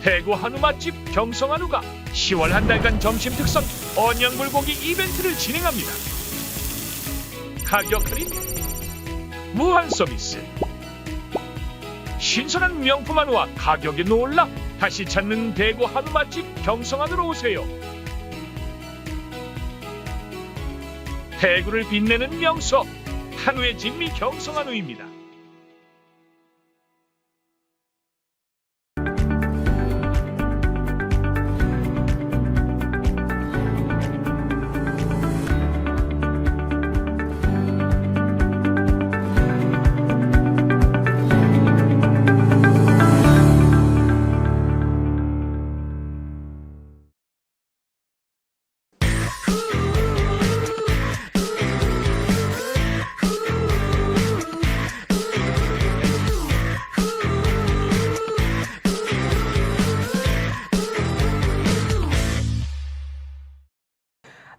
대구 한우 맛집 경성한우가 10월 한 달간 점심 특선 언양불고기 이벤트를 진행합니다. 가격 할인, 무한 서비스, 신선한 명품 한우와 가격에 놀라 다시 찾는 대구 한우 맛집 경성한우로 오세요. 대구를 빛내는 명소 한우의 진미 경성한우입니다.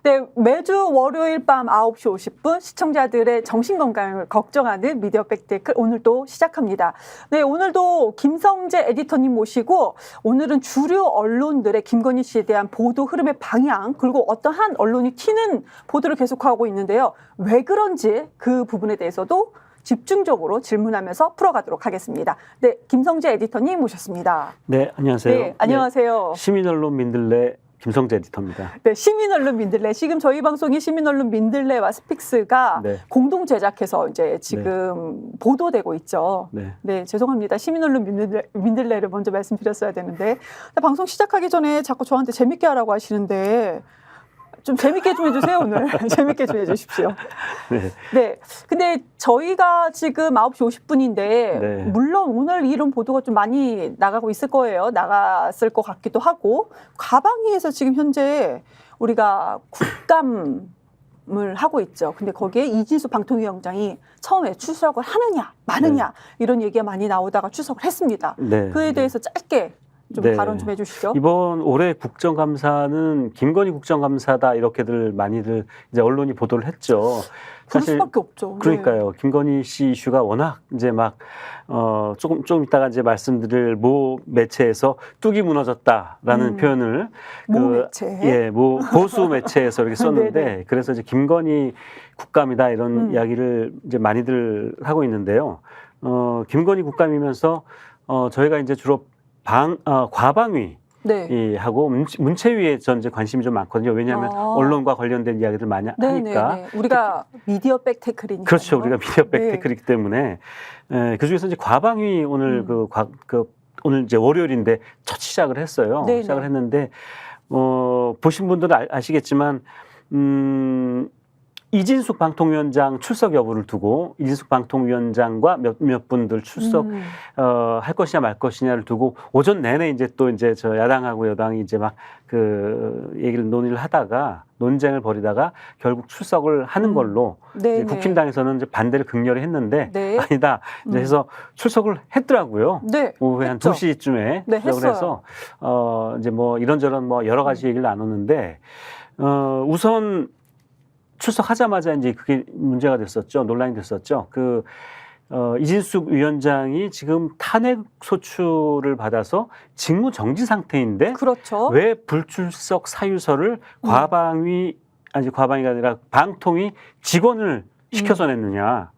네, 매주 월요일 밤 9시 50분 시청자들의 정신건강을 걱정하는 미디어 팩트체크 오늘도 시작합니다. 네, 오늘도 김성재 에디터님 모시고 오늘은 주류 언론들의 김건희 씨에 대한 보도 흐름의 방향 그리고 어떠한 언론이 튀는 보도를 계속하고 있는데요. 왜 그런지 그 부분에 대해서도 집중적으로 질문하면서 풀어가도록 하겠습니다. 네, 김성재 에디터님 모셨습니다. 네, 안녕하세요. 네, 안녕하세요. 네, 시민언론 민들레 김성재 에디터입니다. 네, 시민언론 민들레. 지금 저희 방송이 시민언론 민들레와 스픽스가 네. 공동 제작해서 이제 지금 보도되고 있죠. 네. 네, 죄송합니다. 시민언론 민들레를 먼저 말씀드렸어야 되는데 방송 시작하기 전에 자꾸 저한테 재밌게 하라고 하시는데 좀 재밌게 좀 해주세요, 오늘. 재밌게 좀 해주십시오. 네. 네. 근데 저희가 지금 9시 50분인데, 네. 물론 오늘 이런 보도가 좀 많이 나가고 있을 거예요. 나갔을 것 같기도 하고, 과방위에서 지금 현재 우리가 국감을 하고 있죠. 근데 거기에 이진수 방통위원장이 처음에 출석을 하느냐, 마느냐, 네. 이런 얘기가 많이 나오다가 출석을 했습니다. 네. 그에 대해서 짧게 좀 네. 발언 좀 해주시죠. 이번 올해 국정감사는 김건희 국정감사다 이렇게들 많이들 이제 언론이 보도를 했죠. 그럴 수밖에 없죠. 그러니까요. 김건희 씨 이슈가 워낙 이제 막 좀 이따가 이제 말씀드릴 모 매체에서 뚝이 무너졌다라는 표현을 모 매체. 예, 뭐 보수 매체에서 이렇게 썼는데 네네. 그래서 이제 김건희 국감이다 이런 이야기를 이제 많이들 하고 있는데요. 김건희 국감이면서 저희가 이제 주로 과방위 네. 하고 문체위에 전 이제 관심이 좀 많거든요. 왜냐하면 언론과 관련된 이야기들 많이 하니까. 네네. 우리가 미디어 백테클이니까. 그렇죠. 우리가 미디어 네. 백테클이기 때문에 그 중에서 이제 과방위 오늘 오늘 이제 월요일인데 첫 시작을 했어요. 네네. 시작을 했는데 보신 분들은 아시겠지만 이진숙 방통위원장 출석 여부를 두고 이진숙 방통위원장과 몇 분들 출석 할 것이냐 말 것이냐를 두고 오전 내내 이제 또 이제 저 야당하고 여당이 이제 막 그 얘기를 논의를 하다가 논쟁을 벌이다가 결국 출석을 하는 걸로 이제 국힘당에서는 이제 반대를 극렬히 했는데 네. 아니다. 이제 해서 출석을 했더라고요. 네. 오후에 한 2시쯤에 네, 출석을 해서 이제 뭐 이런저런 뭐 여러 가지 얘기를 나눴는데 우선 출석하자마자 이제 그게 문제가 됐었죠. 논란이 됐었죠. 이진숙 위원장이 지금 탄핵 소추를 받아서 직무 정지 상태인데 그렇죠. 왜 불출석 사유서를 과방위가 아니라 방통위 직원을 시켜서 냈느냐.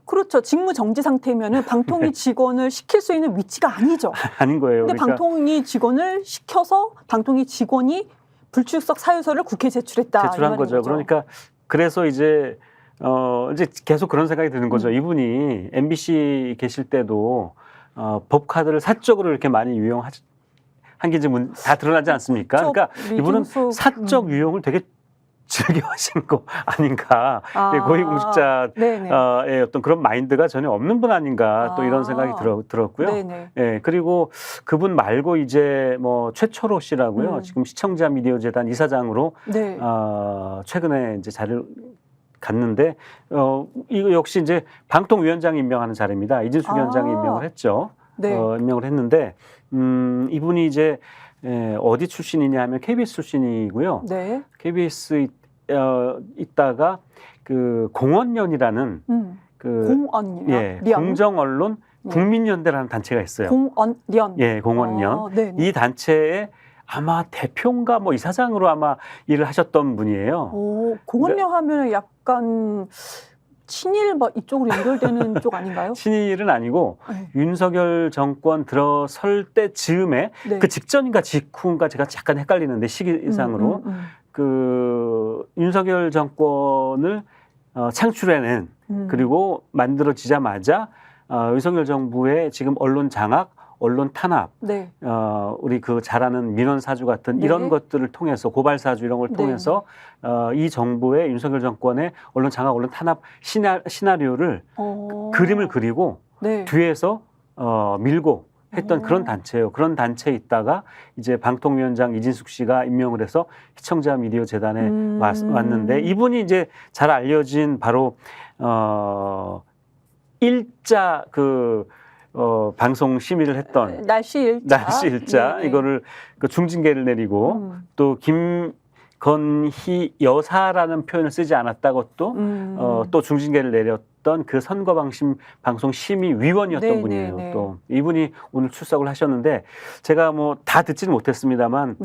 그렇죠. 직무 정지 상태면은 방통위 직원을 시킬 수 있는 위치가 아니죠. 아닌 거예요. 근데 그러니까 방통위 직원을 시켜서 방통위 직원이 불출석 사유서를 국회에 제출했다. 제출한 거죠. 그러니까 그래서 이제 계속 그런 생각이 드는 거죠. 이분이 MBC 계실 때도 법카드를 사적으로 이렇게 많이 유용한 게 이제 다 드러나지 않습니까? 그러니까 이분은 사적 유용을 되게 즐겨하신 거 아닌가. 고위공직자의 어떤 그런 마인드가 전혀 없는 분 아닌가 또 이런 생각이 들었고요. 예, 그리고 그분 말고 이제 뭐 최철호 씨라고요. 지금 시청자 미디어 재단 이사장으로 최근에 이제 자리를 갔는데 이거 역시 이제 방통위원장이 임명하는 자리입니다. 이진숙 위원장이 임명을 했죠. 임명을 했는데 이분이 이제 어디 출신이냐 하면 KBS 출신이고요. KBS 있다가 그 공언련이라는 공정 언론 국민연대라는 단체가 있어요. 공언련. 예, 공언련. 이 단체에 아마 대표인가 뭐 이사장으로 아마 일을 하셨던 분이에요. 공언련 하면 약간 친일 뭐 이쪽으로 연결되는 쪽 아닌가요? 친일은 아니고 윤석열 정권 들어설 때 즈음에 그 직전인가 직후인가 제가 약간 헷갈리는데 시기상으로 그 윤석열 정권을 창출해낸 그리고 만들어지자마자 윤석열 정부의 지금 언론 장악, 언론 탄압, 우리 그 잘 아는 민원 사주 같은 이런 것들을 통해서 고발 사주 이런 걸 통해서 이 정부의 윤석열 정권의 언론 장악, 언론 탄압 시나리오를 그림을 그리고 뒤에서 밀고 했던 그런 단체예요. 그런 단체에 있다가 이제 방통위원장 이진숙 씨가 임명을 해서 시청자 미디어 재단에 왔는데 이분이 이제 잘 알려진 바로 일자 그 방송 심의를 했던 날씨 일자 이거를 그 중징계를 내리고 또 김건희 여사라는 표현을 쓰지 않았다고 또 중징계를 내렸던 그 선거방송 심의위원이었던 분이에요. 또 이분이 오늘 출석을 하셨는데 제가 뭐 다 듣지는 못했습니다만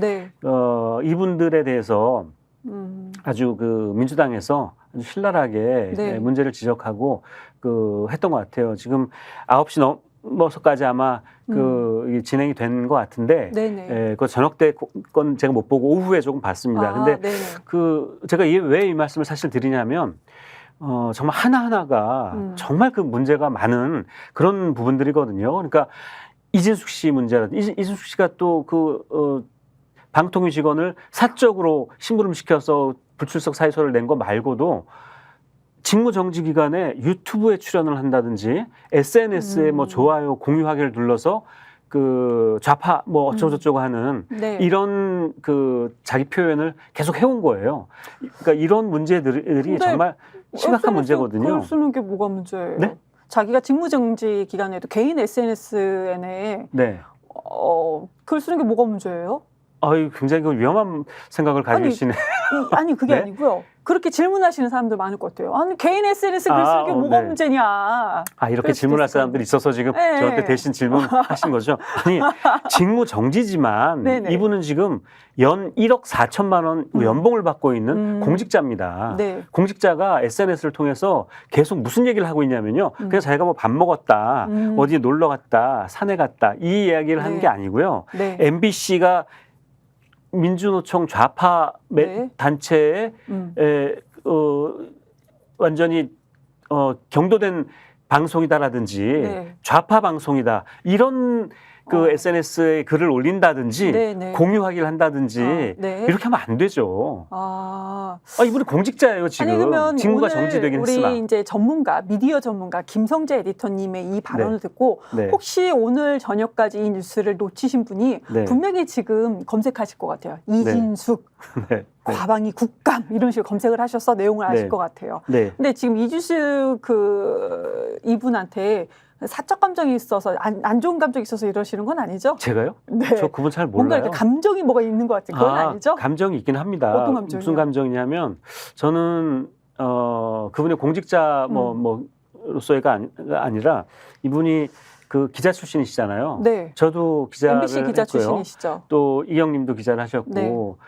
이분들에 대해서 아주 그 민주당에서 아주 신랄하게 문제를 지적하고 그 했던 것 같아요. 지금 9시 넘어서까지 아마 그 진행이 된 것 같은데 그 저녁 때 건 제가 못 보고 오후에 조금 봤습니다. 근데 그 제가 왜 이 말씀을 사실 드리냐면 정말 하나하나가 정말 그 문제가 많은 그런 부분들이거든요. 그러니까 이진숙 씨 문제라든지 이진숙 씨가 또 그 방통위 직원을 사적으로 심부름시켜서 불출석 사유서를 낸 거 말고도 직무정지 기간에 유튜브에 출연을 한다든지 SNS에 뭐 좋아요, 공유하기를 눌러서 그 좌파 뭐 어쩌고저쩌고 하는 이런 그 자기 표현을 계속 해온 거예요. 그러니까 이런 문제들이 정말 심각한 문제거든요. 글 쓰는 게 뭐가 문제예요? 자기가 직무정지 기간에도 개인 SNS에 글 쓰는 게 뭐가 문제예요? 굉장히 굉장히 생각을 가지고 계시네. 아니 그게 아니고요. 그렇게 질문하시는 사람들 많을 것 같아요. 아니 개인 SNS 글 쓰는 게 뭐가 문제냐. 이렇게 질문할 사람들이 있어서 지금 저한테 대신 질문하신 거죠. 아니 직무정지지만 이분은 지금 연 1억 4천만 원 연봉을 받고 있는 공직자입니다. 공직자가 SNS를 통해서 계속 무슨 얘기를 하고 있냐면요. 그냥 자기가 뭐 밥 먹었다, 어디 놀러 갔다, 산에 갔다 이 이야기를 하는 게 아니고요. MBC가 민주노총 좌파 단체에 완전히 경도된 방송이다라든지 좌파 방송이다 이런 그 SNS에 글을 올린다든지 공유하기를 한다든지 이렇게 하면 안 되죠. 이분이 공직자예요 지금. 그러면 직무가 정지되긴 했으나. 우리 이제 전문가, 미디어 전문가 김성재 에디터님의 이 발언을 듣고 혹시 오늘 저녁까지 이 뉴스를 놓치신 분이 분명히 지금 검색하실 것 같아요. 이진숙, 과방위 국감 이런 식으로 검색을 하셔서 내용을 아실 것 같아요. 근데 지금 이진숙 이분한테 사적 감정이 있어서 안 좋은 감정이 있어서 이러시는 건 아니죠? 제가요? 저 그분 잘 몰라요. 뭔가 이렇게 감정이 뭐가 있는 것 같은 그건 아니죠? 감정이 있긴 합니다. 어떤 감정이요? 무슨 감정이냐면 저는 그분의 공직자 로서가 아니라 이분이 그 기자 출신이시잖아요. 저도 기자를 MBC 기자 했고요. 출신이시죠. 또 이경님도 기자를 하셨고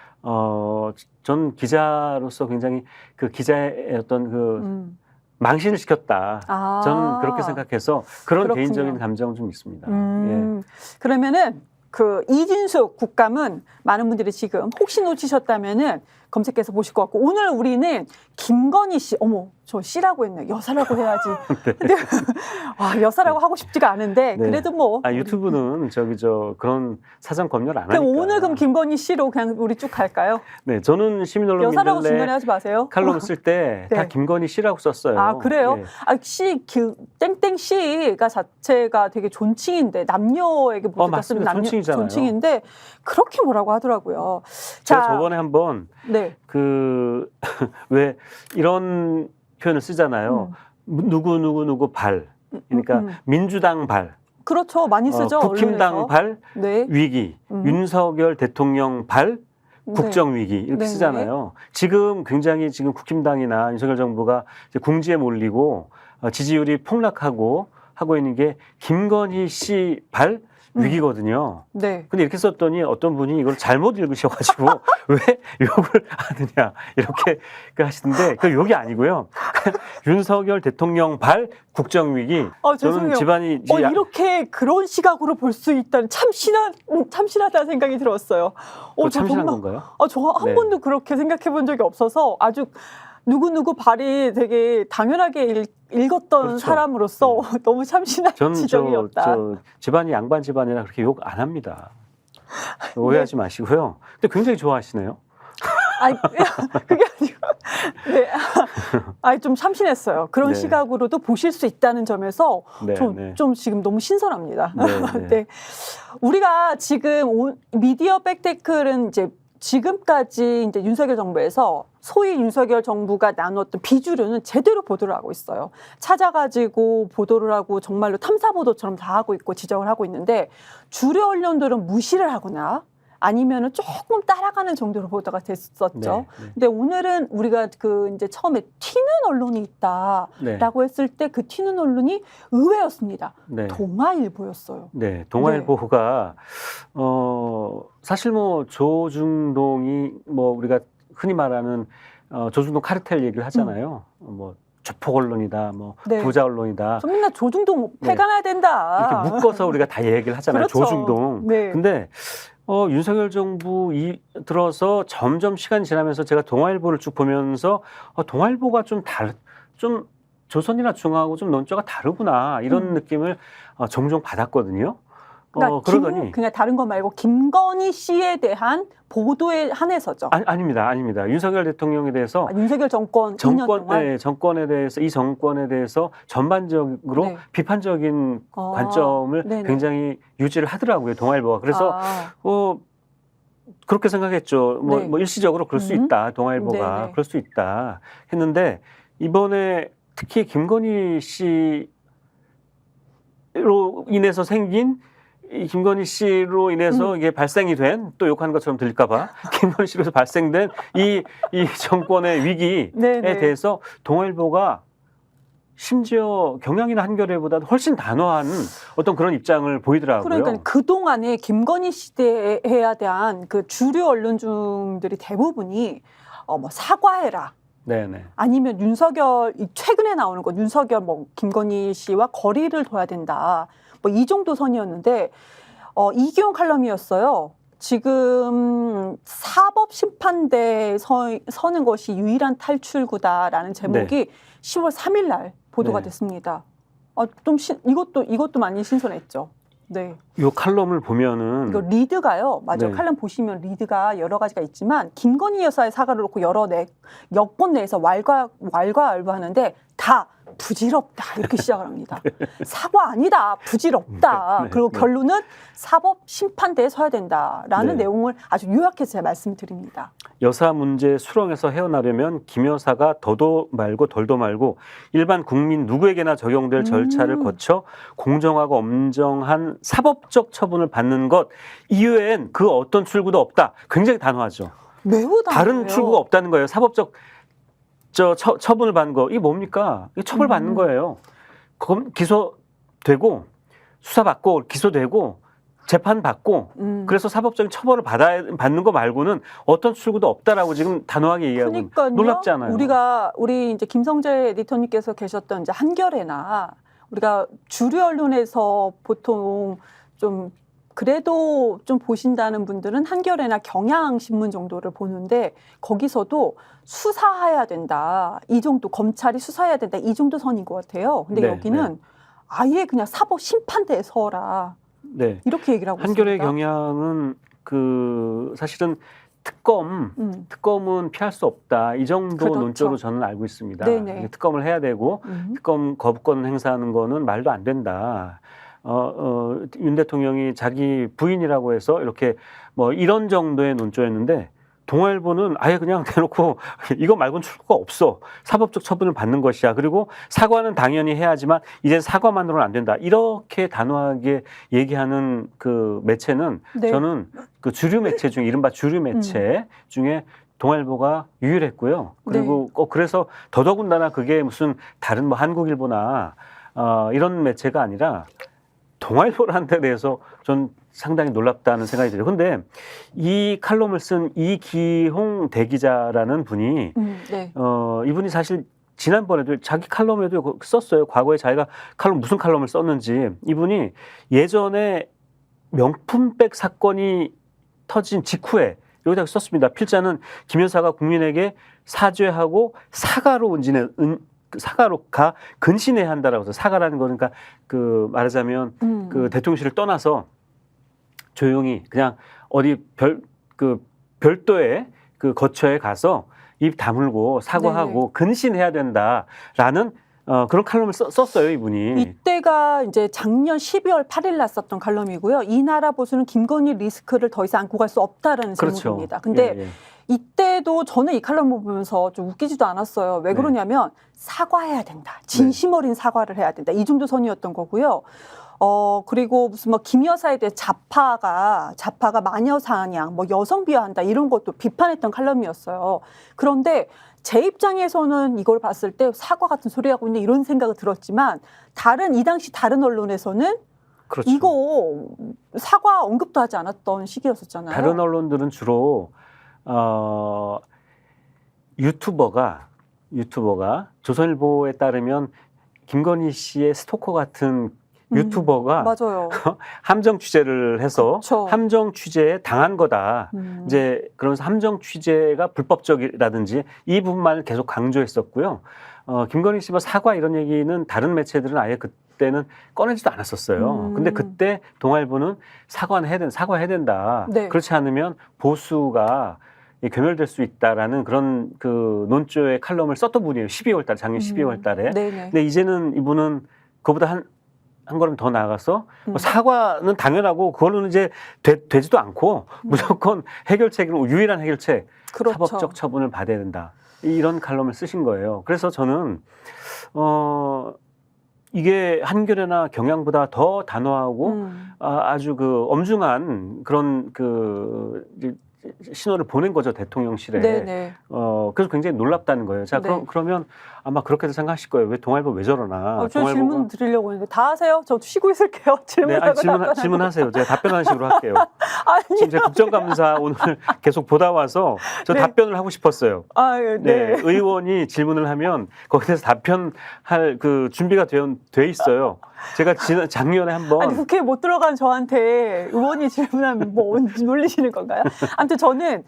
전 기자로서 굉장히 그 기자의 어떤 그 망신을 시켰다. 저는 그렇게 생각해서 그런 개인적인 감정은 좀 있습니다. 그러면은 그 이진숙 국감은 많은 분들이 지금 혹시 놓치셨다면은 검색해서 보실 것 같고 오늘 우리는 김건희 씨, 저 씨라고 했네. 여사라고 해야지. 근데 여사라고 하고 싶지가 않은데 그래도 뭐 유튜브는 그런 사전 검열 안 하니까. 오늘 그럼 김건희 씨로 그냥 우리 쭉 갈까요? 저는 시민언론인들 여사라고 중간에 하지 마세요. 칼럼 쓸 때 다 김건희 씨라고 썼어요. 그래요? 씨, 땡땡 씨가 자체가 되게 존칭인데 남녀에게 보다 쓰는 존칭인데 그렇게 뭐라고 하더라고요. 제가 저번에 한번 왜 이런 표현을 쓰잖아요. 누구 발. 그러니까 민주당 발. 그렇죠. 많이 쓰죠. 국힘당 언론에서. 발 위기. 윤석열 대통령 발 국정 위기 이렇게 쓰잖아요. 지금 굉장히 지금 국힘당이나 윤석열 정부가 이제 궁지에 몰리고 지지율이 폭락하고 하고 있는 게 김건희 씨 발 위기거든요. 네. 근데 이렇게 썼더니 어떤 분이 이걸 잘못 읽으셔가지고 왜 욕을 하느냐 이렇게 하시던데 그 욕이 아니고요. 윤석열 대통령 발 국정위기. 저는 집안이 이렇게 그런 시각으로 볼 수 있다는 참신하다는 생각이 들었어요. 참신한 건가요? 저 한 번도 그렇게 생각해 본 적이 없어서 아주 누구 발이 되게 당연하게 읽었던 그렇죠. 사람으로서 너무 참신한 지적이었다. 저 집안이 양반 집안이라 그렇게 욕 안 합니다. 오해하지 마시고요. 근데 굉장히 좋아하시네요. 아니, 그게 아니고. 네. 아니, 좀 참신했어요. 그런 시각으로도 보실 수 있다는 점에서 좀 지금 너무 신선합니다. 네. 우리가 지금 미디어 백테클은 이제 지금까지 이제 윤석열 정부에서 소위 윤석열 정부가 나눴던 비주류는 제대로 보도를 하고 있어요. 찾아가지고 보도를 하고 정말로 탐사 보도처럼 다 하고 있고 지적을 하고 있는데 주류 언론들은 무시를 하거나 아니면은 조금 따라가는 정도로 보도가 됐었죠. 근데 오늘은 우리가 이제 처음에 튀는 언론이 있다라고 했을 때 그 튀는 언론이 의외였습니다. 동아일보였어요. 네, 동아일보가 사실 뭐 조중동이 우리가 흔히 말하는 조중동 카르텔 얘기를 하잖아요. 조폭 언론이다, 부자 언론이다. 맨날 조중동 폐간해야 된다. 이렇게 묶어서 우리가 다 얘기를 하잖아요. 그렇죠. 조중동. 근데 윤석열 정부 들어서 점점 시간이 지나면서 제가 동아일보를 쭉 보면서 동아일보가 좀 조선이나 중앙하고 좀 논조가 다르구나 이런 느낌을 종종 받았거든요. 그러더니 그냥 다른 거 말고 김건희 씨에 대한 보도에 한해서죠. 아닙니다. 윤석열 대통령에 대해서 윤석열 정권 2년 동안 정권에 대해서 이 정권에 대해서 전반적으로 비판적인 관점을 굉장히 유지를 하더라고요. 동아일보가. 그래서 그렇게 생각했죠. 일시적으로 그럴 수 있다. 동아일보가 그럴 수 있다 했는데 이번에 특히 김건희 씨로 인해서 생긴 이 김건희 씨로 인해서 이게 발생이 된, 또 욕하는 것처럼 들릴까봐, 김건희 씨로 발생된 이 정권의 위기에 대해서 동아일보가 심지어 경향이나 한겨레보다 훨씬 단호한 어떤 그런 입장을 보이더라고요. 그러니까 그동안에 김건희 시대에 대한 그 주류 언론중들이 대부분이 사과해라. 아니면 최근에 나오는 거 윤석열 김건희 씨와 거리를 둬야 된다. 이 정도 선이었는데 이기용 칼럼이었어요. 지금 사법심판대에 서는 것이 유일한 탈출구다라는 제목이 10월 3일 날 보도가 됐습니다. 이것도 많이 신선했죠. 네. 이 칼럼을 보면은 이거 리드가요. 맞아요. 칼럼 보시면 리드가 여러 가지가 있지만 김건희 여사의 사과를 놓고 여권 내에서 왈가왈부하는데 다 부질없다 이렇게 시작을 합니다. 사과 아니다. 부질없다. 그리고 결론은 사법심판대에 서야 된다라는 내용을 아주 요약해서 제가 말씀드립니다. 여사 문제 수렁에서 헤어나려면 김 여사가 더도 말고 덜도 말고 일반 국민 누구에게나 적용될 절차를 거쳐 공정하고 엄정한 사법적 처분을 받는 것 이외엔 그 어떤 출구도 없다. 굉장히 단호하죠. 매우 단호해요. 다른 출구가 없다는 거예요. 사법적 처분을 받는 거, 이게 뭡니까? 이게 처벌받는 거예요. 기소되고, 수사받고, 기소되고, 재판받고, 그래서 사법적인 처벌을 받는 거 말고는 어떤 출구도 없다라고 지금 단호하게 얘기하고 놀랍지 않아요? 우리 이제 김성재 에디터님께서 계셨던 이제 한겨레나 우리가 주류 언론에서 보통 그래도 좀 보신다는 분들은 한겨레나 경향신문 정도를 보는데 거기서도 수사해야 된다. 이 정도 검찰이 수사해야 된다. 이 정도 선인 것 같아요. 근데 여기는 아예 그냥 사법 심판대에 서라. 이렇게 얘기를 하고 한겨레 있습니다. 경향은 사실은 특검은 피할 수 없다. 이 정도 논조로 저는 알고 있습니다. 특검을 해야 되고 특검 거부권 행사하는 거는 말도 안 된다. 윤 대통령이 자기 부인이라고 해서 이렇게 이런 정도의 논조였는데 동아일보는 아예 그냥 대놓고 이거 말고는 출구가 없어. 사법적 처분을 받는 것이야. 그리고 사과는 당연히 해야지만 이제 사과만으로는 안 된다. 이렇게 단호하게 얘기하는 그 매체는 저는 그 주류 매체 중에 이른바 주류 매체 중에 동아일보가 유일했고요. 그리고 그래서 더더군다나 그게 무슨 다른 한국일보나 이런 매체가 아니라 동아일보라는 데 대해서 전 상당히 놀랍다는 생각이 들어요. 근데 이 칼럼을 쓴 이기홍 대기자라는 분이 네. 이분이 사실 지난번에도 자기 칼럼에도 썼어요. 과거에 자기가 무슨 칼럼을 썼는지. 이분이 예전에 명품백 사건이 터진 직후에 여기다 썼습니다. 필자는 김 여사가 국민에게 사죄하고 사과로 근신해야 한다라고 해서 사과라는 거는 그러니까 그 말하자면 그 대통령실을 떠나서 조용히 그냥 어디 별도의 그 거처에 가서 입 다물고 사과하고 네네. 근신해야 된다라는 그런 칼럼을 썼어요, 이분이. 이때가 이제 작년 12월 8일 날 썼던 칼럼이고요. 이 나라 보수는 김건희 리스크를 더 이상 안고 갈 수 없다라는 그렇죠. 제목입니다. 근데 예. 이때도 저는 이 칼럼을 보면서 좀 웃기지도 않았어요. 왜 그러냐면 사과해야 된다. 진심 어린 사과를 해야 된다. 이 정도 선이었던 거고요. 그리고 무슨 뭐 김 여사에 대해 자파가 마녀 사냥, 뭐 여성 비하한다 이런 것도 비판했던 칼럼이었어요. 그런데 제 입장에서는 이걸 봤을 때 사과 같은 소리 하고 있네 이런 생각이 들었지만 이 당시 다른 언론에서는 그렇죠. 이거 사과 언급도 하지 않았던 시기였었잖아요. 다른 언론들은 주로 유튜버가 조선일보에 따르면 김건희 씨의 스토커 같은 유튜버가 맞아요. 함정 취재를 해서 그쵸. 함정 취재에 당한 거다. 이제 그러면서 함정 취재가 불법적이라든지 이 부분만을 계속 강조했었고요. 김건희 씨와 사과 이런 얘기는 다른 매체들은 아예 그때는 꺼내지도 않았었어요. 근데 그때 동아일보는 사과해야 된다. 네. 그렇지 않으면 보수가 괴멸될 수 있다라는 그런 그 논조의 칼럼을 썼던 분이에요. 12월 달, 작년 12월 달에. 근데 이제는 이분은 그보다 한 걸음 더 나아가서 사과는 당연하고 그걸로는 이제 되지도 않고 무조건 해결책은 유일한 해결책, 그렇죠. 사법적 처분을 받아야 된다. 이런 칼럼을 쓰신 거예요. 그래서 저는 이게 한겨레나 경향보다 더 단호하고 아주 그 엄중한 그런 그 신호를 보낸 거죠, 대통령실에. 네네. 그래서 굉장히 놀랍다는 거예요. 자, 네. 그러면 아마 그렇게도 생각하실 거예요. 왜 동아일보 왜 저러나. 저 질문 드리려고 했는데 다 하세요? 저 쉬고 있을게요. 질문하세요. 제가 답변하는 식으로 할게요. 지금 제가 국정감사 오늘 계속 보다 와서 저 답변을 하고 싶었어요. 네. 의원이 질문을 하면 거기에 대해서 답변할 그 준비가 돼 있어요. 제가 작년에 한번 국회에 못 들어간 저한테 의원이 질문하면 뭐 놀리시는 건가요? 아무튼 저는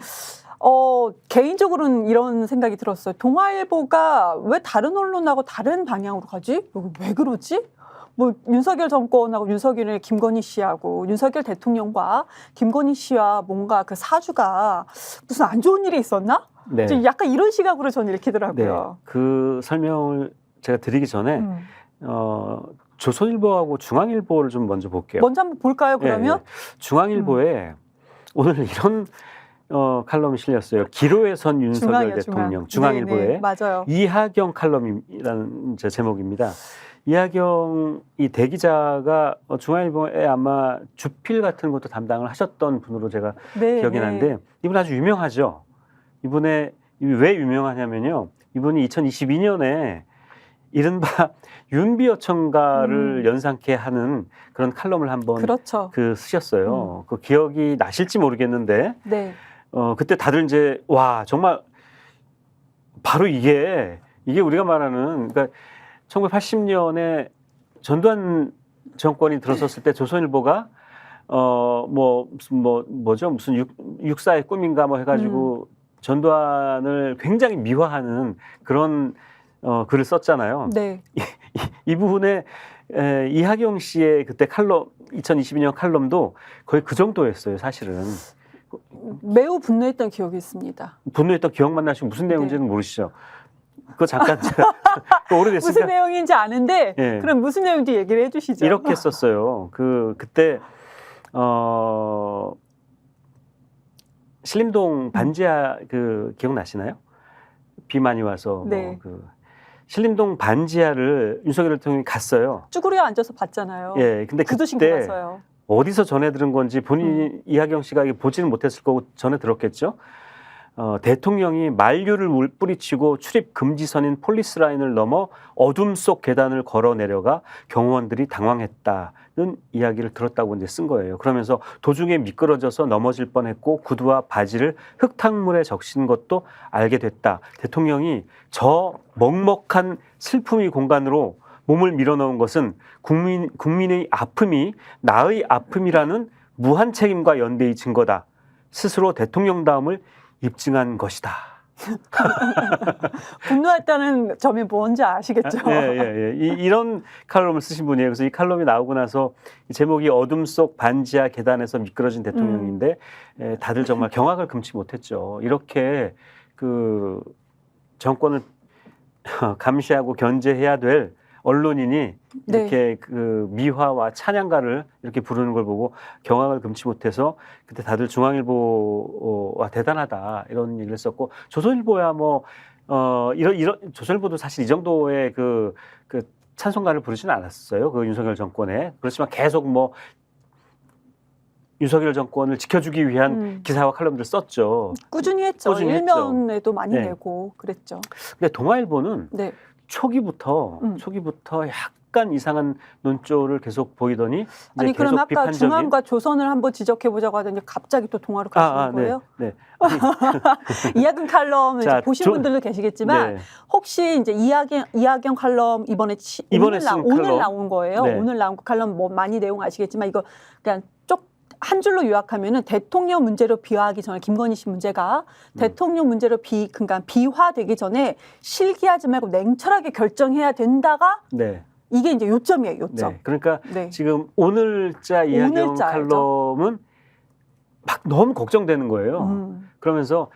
개인적으로는 이런 생각이 들었어요. 동아일보가 왜 다른 언론하고 다른 방향으로 가지? 왜 그러지? 뭐 윤석열 정권하고 윤석열의 김건희 씨하고 윤석열 대통령과 김건희 씨와 뭔가 그 사주가 무슨 안 좋은 일이 있었나? 네. 약간 이런 시각으로 저는 읽히더라고요. 네. 그 설명을 제가 드리기 전에 조선일보하고 중앙일보를 좀 먼저 볼게요. 먼저 한번 볼까요, 그러면? 네. 중앙일보에 오늘 이런 칼럼이 실렸어요. 기로에 선 윤석열 대통령. 중앙일보에. 네네, 맞아요. 이하경 칼럼이라는 제목입니다. 이하경 이 대기자가 중앙일보에 아마 주필 같은 것도 담당을 하셨던 분으로 제가 기억이 나는데 이분 아주 유명하죠. 이분이 왜 유명하냐면요. 이분이 2022년에 이른바 윤비어천가를 연상케 하는 그런 칼럼을 한번 그렇죠. 쓰셨어요. 그 기억이 나실지 모르겠는데 그때 다들 이제 와 정말 바로 이게 우리가 말하는 그러니까 1980년에 전두환 정권이 들어섰을 때 조선일보가 무슨 육사의 꿈인가 뭐 해가지고 전두환을 굉장히 미화하는 그런 글을 썼잖아요. 네. 이 부분에 이하경 씨의 그때 칼럼 2022년 칼럼도 거의 그 정도였어요, 사실은. 매우 분노했던 기억이 있습니다. 분노했던 기억만 나시고 무슨 내용인지는 모르시죠? 그거 잠깐 제가 오래됐으니까 무슨 내용인지 아는데 그럼 무슨 내용인지 얘기를 해주시죠. 이렇게 썼어요. 그때 신림동 반지하 기억나시나요? 비 많이 와서 신림동 반지하를 윤석열 대통령이 갔어요. 쭈그려 앉아서 봤잖아요. 예, 근데 그때 어디서 전해 들은 건지 본인이 이하경 씨가 보지는 못했을 거고 전해 들었겠죠. 대통령이 만류를 뿌리치고 출입 금지선인 폴리스 라인을 넘어 어둠 속 계단을 걸어 내려가 경호원들이 당황했다는 이야기를 들었다고 이제 쓴 거예요. 그러면서 도중에 미끄러져서 넘어질 뻔했고 구두와 바지를 흙탕물에 적신 것도 알게 됐다. 대통령이 저 먹먹한 슬픔의 공간으로 몸을 밀어넣은 것은 국민의 아픔이 나의 아픔이라는 무한 책임과 연대의 증거다. 스스로 대통령다움을 입증한 것이다. 분노했다는 점이 뭔지 아시겠죠? 이런 칼럼을 쓰신 분이에요. 그래서 이 칼럼이 나오고 나서 제목이 어둠 속 반지하 계단에서 미끄러진 대통령인데 다들 정말 경악을 금치 못했죠. 이렇게 그 정권을 감시하고 견제해야 될 언론인이 이렇게 그 미화와 찬양가를 이렇게 부르는 걸 보고 경악을 금치 못해서 그때 다들 중앙일보와 대단하다 이런 얘기를 했었고 조선일보야 뭐 이런 조선일보도 사실 이 정도의 그 찬송가를 부르지는 않았어요. 그 윤석열 정권에. 그렇지만 계속 뭐 윤석열 정권을 지켜주기 위한 기사와 칼럼들을 썼죠. 꾸준히 했죠. 일면에도 많이 내고 그랬죠. 근데 동아일보는 초기부터 약간 이상한 논조를 계속 보이더니 이제 아니 계속 그럼 아까 비판적인 중앙과 조선을 한번 지적해 보자고 하더니 갑자기 또 동아로 가시는 거예요? 이하경 칼럼 이제 보신 분들도 계시겠지만 혹시 이제 이하경 칼럼 오늘 나온 거예요. 오늘 나온 칼럼 뭐 많이 내용 아시겠지만 이거 그냥 한 줄로 요약하면은 대통령 문제로 비화하기 전에 김건희 씨 문제가 대통령 문제로 그러니까 비화되기 전에 실기하지 말고 냉철하게 결정해야 된다가 이게 이제 요점이에요. 요점. 그러니까 지금 오늘자 이하경 칼럼은 막 너무 걱정되는 거예요. 그러면서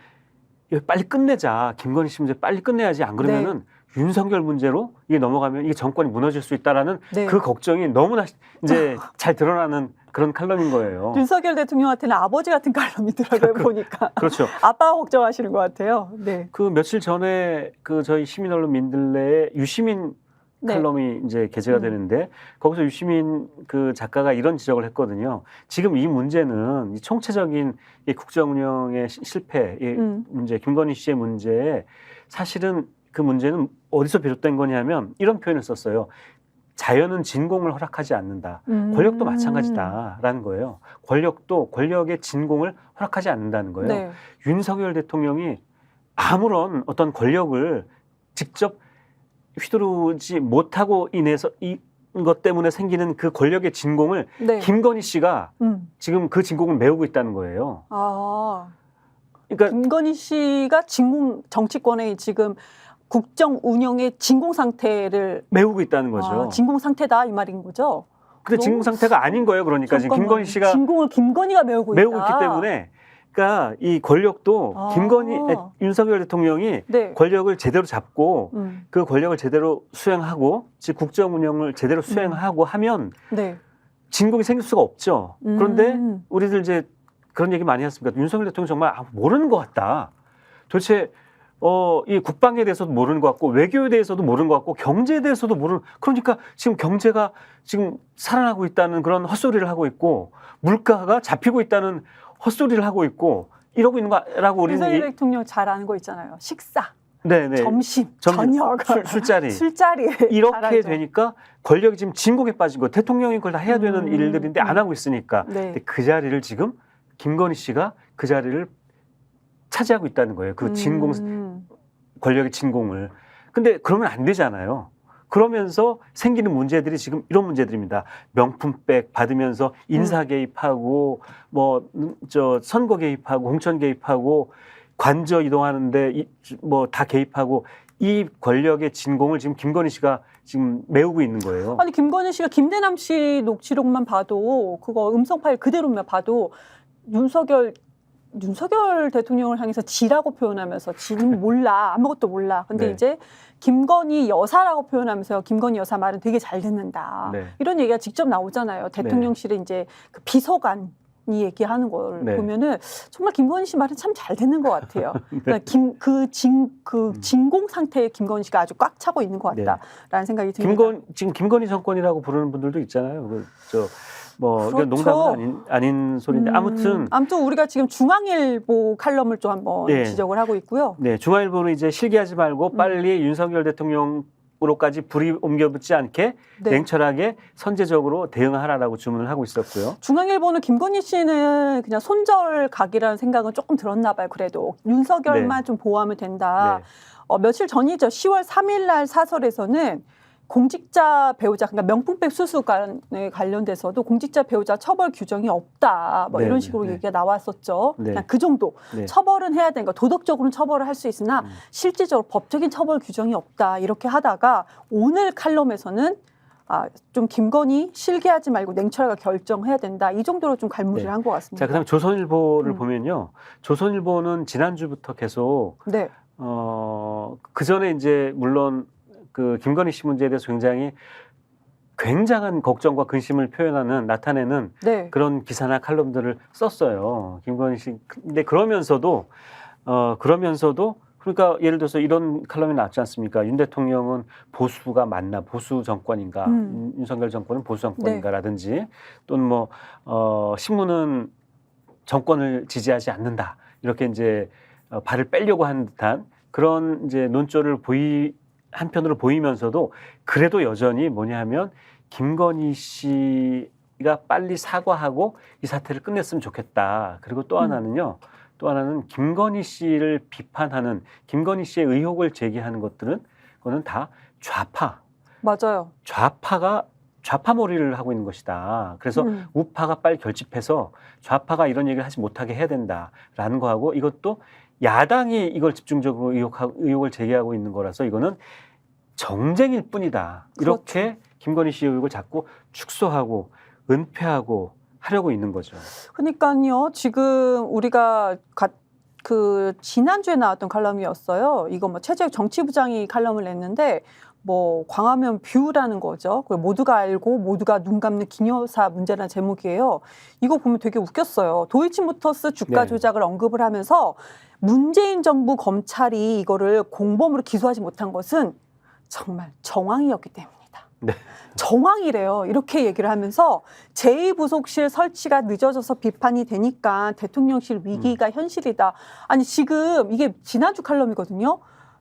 빨리 끝내자. 김건희 씨 문제 빨리 끝내야지. 안 그러면은 윤석열 문제로 이게 넘어가면 이게 정권이 무너질 수 있다라는 그 걱정이 너무나 이제 잘 드러나는 그런 칼럼인 거예요. 윤석열 대통령한테는 아버지 같은 칼럼이더라고요. 보니까. 그렇죠. 아빠가 걱정하시는 것 같아요. 그 며칠 전에 그 저희 시민언론 민들레의 유시민 칼럼이 이제 게재가 되는데 거기서 유시민 그 작가가 이런 지적을 했거든요. 지금 이 문제는 이 총체적인 이 국정 운영의 실패, 이 문제, 김건희 씨의 문제에 사실은 그 문제는 어디서 비롯된 거냐면 이런 표현을 썼어요. 자연은 진공을 허락하지 않는다. 권력도 마찬가지다라는 거예요. 권력도 권력의 진공을 허락하지 않는다는 거예요. 윤석열 대통령이 아무런 어떤 권력을 직접 휘두르지 못하고 인해서 이것 때문에 생기는 그 권력의 진공을 김건희 씨가 지금 그 진공을 메우고 있다는 거예요. 그러니까 김건희 씨가 정치권에 지금 국정 운영의 진공 상태를 메우고 있다는 거죠. 진공 상태다 이 말인 거죠. 근데 진공 상태가 아닌 거예요. 그러니까 지금 김건희 씨가 진공을 김건희가 메우고 있기 때문에, 그러니까 이 권력도 윤석열 대통령이 권력을 제대로 잡고 그 권력을 제대로 수행하고 즉 국정 운영을 제대로 수행하고 하면 진공이 생길 수가 없죠. 그런데 우리들 이제 그런 얘기 많이 했습니다. 윤석열 대통령 정말 모르는 것 같다. 도대체 이 국방에 대해서도 모르는 것 같고 외교에 대해서도 모르는 것 같고 경제에 대해서도 모르는, 그러니까 지금 경제가 지금 살아나고 있다는 그런 헛소리를 하고 있고 물가가 잡히고 있다는 헛소리를 하고 있고 이러고 있는 거라고 우리는 윤석열 대통령 잘 아는 거 있잖아요. 식사, 점심, 저녁, 술자리 이렇게 되니까 권력이 지금 진공에 빠진 거. 대통령이 그걸 다 해야 되는 일들인데 안 하고 있으니까 근데 그 자리를 지금 김건희 씨가 그 자리를 차지하고 있다는 거예요. 그 권력의 진공을. 근데 그러면 안 되잖아요. 그러면서 생기는 문제들이 지금 이런 문제들입니다. 명품백 받으면서 인사 개입하고 선거 개입하고 공천 개입하고 관저 이동하는데 다 개입하고 이 권력의 진공을 지금 김건희 씨가 지금 메우고 있는 거예요. 아니 김건희 씨가 김대남 씨 녹취록만 봐도 그거 음성 파일 그대로만 봐도 윤석열 대통령을 향해서 지라고 표현하면서 지는 몰라, 아무것도 몰라. 근데 이제 김건희 여사라고 표현하면서 김건희 여사 말은 되게 잘 듣는다. 이런 얘기가 직접 나오잖아요. 대통령실에 이제 그 비서관이 얘기하는 걸 보면은 정말 김건희 씨 말은 참 잘 듣는 것 같아요. 그러니까 진공 상태의 김건희 씨가 아주 꽉 차고 있는 것 같다라는 생각이 듭니다. 지금 김건희 정권이라고 부르는 분들도 있잖아요. 뭐 그렇죠. 농담은 아닌 소리인데 아무튼 우리가 지금 중앙일보 칼럼을 좀 한번 네. 지적을 하고 있고요. 네, 중앙일보는 이제 실기하지 말고 빨리 윤석열 대통령으로까지 불이 옮겨붙지 않게 네. 냉철하게 선제적으로 대응하라라고 주문을 하고 있었고요. 중앙일보는 김건희 씨는 그냥 손절각이라는 생각은 조금 들었나 봐요. 그래도 윤석열만 네. 좀 보호하면 된다. 네. 며칠 전이죠. 10월 3일 날 사설에서는 공직자 배우자, 그러니까 명품백 수수관에 관련돼서도 공직자 배우자 처벌 규정이 없다. 뭐 네, 이런 식으로 네. 얘기가 나왔었죠. 네. 그냥 그 정도. 네. 처벌은 해야 되니까 도덕적으로는 처벌을 할 수 있으나 실질적으로 법적인 처벌 규정이 없다. 이렇게 하다가 오늘 칼럼에서는 좀 김건희 실기하지 말고 냉철하게 결정해야 된다. 이 정도로 좀 갈무리를 네. 한 것 같습니다. 자, 그다음에 조선일보를 보면요. 조선일보는 지난주부터 계속 네. 그 전에 이제 물론 그 김건희 씨 문제에 대해서 굉장한 걱정과 근심을 나타내는 네. 그런 기사나 칼럼들을 썼어요. 김건희 씨. 근데 그러면서도 그러니까 예를 들어서 이런 칼럼이 나왔지 않습니까? 윤 대통령은 보수가 맞나? 보수 정권인가? 윤석열 정권은 보수 정권인가라든지 또는 뭐 신문은 정권을 지지하지 않는다. 이렇게 이제 발을 빼려고 한 듯한 그런 이제 논조를 한편으로 보이면서도 그래도 여전히 뭐냐 하면 김건희 씨가 빨리 사과하고 이 사태를 끝냈으면 좋겠다. 그리고 또 하나는 김건희 씨를 비판하는 김건희 씨의 의혹을 제기하는 그거는 다 좌파. 맞아요. 좌파몰이를 하고 있는 것이다. 그래서 우파가 빨리 결집해서 좌파가 이런 얘기를 하지 못하게 해야 된다라는 거하고 이것도 야당이 이걸 집중적으로 의혹을 제기하고 있는 거라서 이거는 정쟁일 뿐이다. 이렇게 그렇죠. 김건희 씨 의혹을 자꾸 축소하고 은폐하고 하려고 있는 거죠. 그러니까요. 지금 우리가 그 지난주에 나왔던 칼럼이었어요. 이거 뭐 최재욱 정치부장이 칼럼을 냈는데 뭐 광화문 뷰라는 거죠. 모두가 알고 모두가 눈 감는 기념사 문제라는 제목이에요. 이거 보면 되게 웃겼어요. 도이치모터스 주가 조작을 언급을 하면서 문재인 정부 검찰이 이거를 공범으로 기소하지 못한 것은 정말 정황이었기 때문이다. 네. 정황이래요. 이렇게 얘기를 하면서 제2부속실 설치가 늦어져서 비판이 되니까 대통령실 위기가 현실이다. 아니 지금 이게 지난주 칼럼이거든요.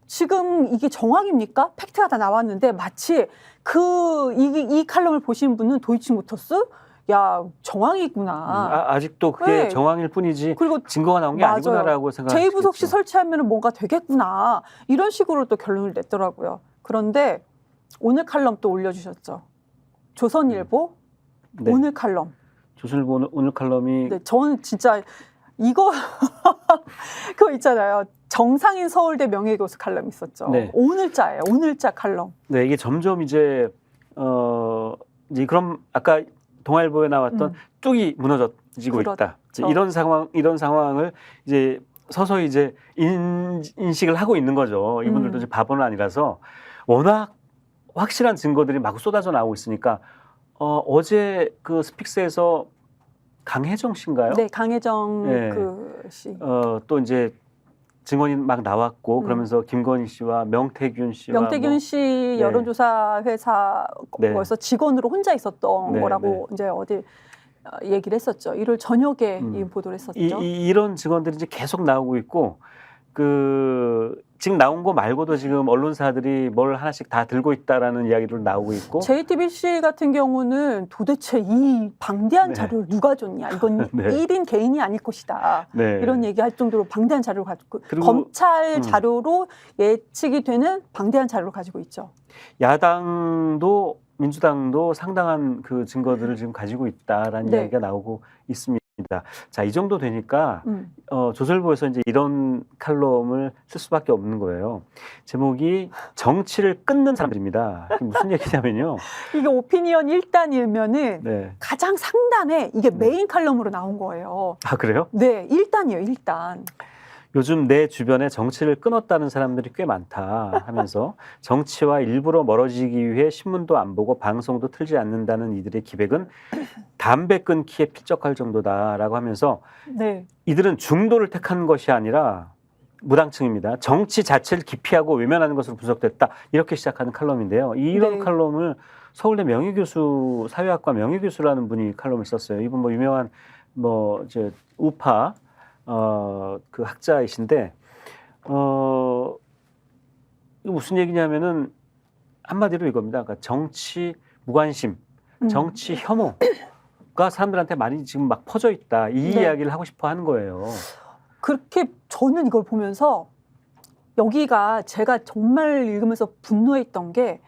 지금 이게 정황입니까? 팩트가 다 나왔는데 마치 이 칼럼을 보신 분은 도이치모터스? 야, 정황이구나. 아직도 그게 네. 정황일 뿐이지 그리고 증거가 나온 게 아니구나라고 생각하시겠죠. 제2부속실 설치하면 뭔가 되겠구나. 이런 식으로 또 결론을 냈더라고요. 그런데 오늘 칼럼 또 올려주셨죠. 조선일보 네. 오늘 칼럼. 조선일보 오늘 칼럼이 네, 저는 진짜 이거 그거 있잖아요. 정상인 서울대 명예교수 칼럼 있었죠. 네. 오늘자예요. 오늘자 칼럼. 네, 이게 점점 이제 그럼 아까 동아일보에 나왔던 뚝이 무너지고 있다. 이런 상황을 이제 서서히 이제 인식을 하고 있는 거죠. 이분들도 이제 바보는 아니라서 워낙 확실한 증거들이 막 쏟아져 나오고 있으니까 어제 그 스픽스에서 강혜정 씨인가요? 네, 강혜정 네. 그 씨. 또 이제 증언이 막 나왔고 그러면서 김건희 씨와 명태균 씨 여론조사 회사에서 직원으로 혼자 있었던 거라고 이제 어디 얘기를 했었죠. 1월 저녁에 이 보도를 했었죠. 이런 증언들이 이제 계속 나오고 있고 지금 나온 거 말고도 지금 언론사들이 뭘 하나씩 다 들고 있다라는 이야기도 나오고 있고 JTBC 같은 경우는 도대체 이 방대한 자료를 누가 줬냐. 이건 1인 개인이 아닐 것이다. 이런 얘기할 정도로 방대한 자료를 가지고 검찰 자료로 예측이 되는 방대한 자료를 가지고 있죠. 야당도 민주당도 상당한 그 증거들을 지금 가지고 있다라는 이야기가 나오고 있습니다. 자, 이 정도 되니까 조선일보에서 이제 이런 칼럼을 쓸 수밖에 없는 거예요. 제목이 정치를 끊는 사람들입니다. 무슨 얘기냐면요. 이게 오피니언 1단이면은 가장 상단에 이게 메인 칼럼으로 나온 거예요. 아, 그래요? 네, 1단이에요, 1단. 요즘 내 주변에 정치를 끊었다는 사람들이 꽤 많다 하면서 정치와 일부러 멀어지기 위해 신문도 안 보고 방송도 틀지 않는다는 이들의 기백은 담배 끊기에 필적할 정도다라고 하면서 이들은 중도를 택한 것이 아니라 무당층입니다. 정치 자체를 기피하고 외면하는 것으로 분석됐다. 이렇게 시작하는 칼럼인데요. 이런 칼럼을 서울대 명예교수, 사회학과 명예교수라는 분이 칼럼을 썼어요. 이분 뭐 유명한 뭐 이제 우파 그 학자이신데 이거 무슨 얘기냐면은 한마디로 이겁니다. 그러니까 정치 무관심, 정치 혐오가 사람들한테 많이 지금 막 퍼져 있다. 이 네. 이야기를 하고 싶어 하는 거예요. 그렇게 저는 이걸 보면서 여기가 제가 정말 읽으면서 분노했던 게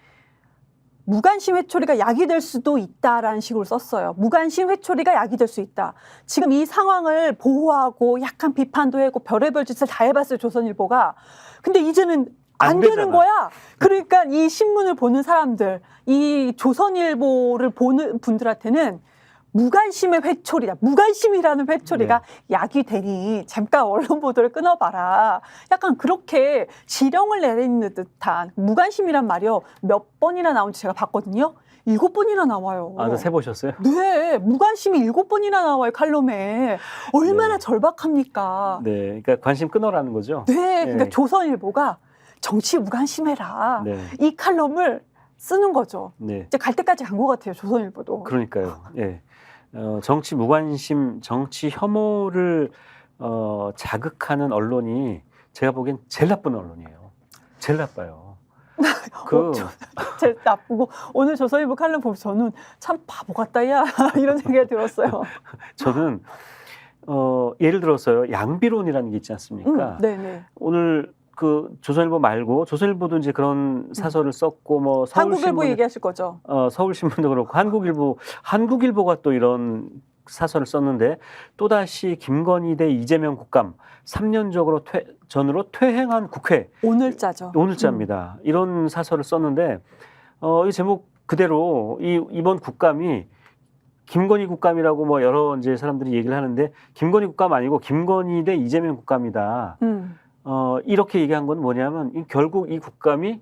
무관심 회초리가 약이 될 수도 있다라는 식으로 썼어요. 무관심 회초리가 약이 될 수 있다. 지금 이 상황을 보호하고 약간 비판도 하고 별의별 짓을 다 해봤어요, 조선일보가. 근데 이제는 안 되는 거야. 그러니까 이 신문을 보는 사람들, 이 조선일보를 보는 분들한테는 무관심의 회초리다. 무관심이라는 회초리가 약이 되니 잠깐 언론 보도를 끊어봐라. 약간 그렇게 지령을 내리는 듯한 무관심이란 말이요. 몇 번이나 나온지 제가 봤거든요. 7번이나 나와요. 아, 세 보셨어요? 네. 무관심이 7번이나 나와요, 칼럼에. 얼마나 네. 절박합니까? 네. 그러니까 관심 끊어라는 거죠. 네. 그러니까 조선일보가 정치 무관심해라. 네. 이 칼럼을 쓰는 거죠. 네. 이제 갈 때까지 간 것 같아요, 조선일보도. 그러니까요. 예. 정치 무관심, 정치 혐오를 자극하는 언론이 제가 보기엔 제일 나쁜 언론이에요. 제일 나빠요. 제일 나쁘고 오늘 조선일보 칼럼 보면 저는 참 바보 같다 야 이런 생각이 들었어요. 저는 예를 들어서요. 양비론이라는 게 있지 않습니까? 네네. 오늘 그 조선일보 말고 조선일보도 이제 그런 사설을 썼고 뭐 한국일보 얘기하실 거죠? 서울신문도 그렇고 한국일보가 또 이런 사설을 썼는데 또다시 김건희 대 이재명 국감 3년 전으로 퇴행한 국회 오늘자죠. 오늘자입니다. 이런 사설을 썼는데 이 제목 그대로 이번 국감이 김건희 국감이라고 뭐 여러 이제 사람들이 얘기를 하는데 김건희 국감 아니고 김건희 대 이재명 국감이다. 이렇게 얘기한 건 뭐냐면 결국 이 국감이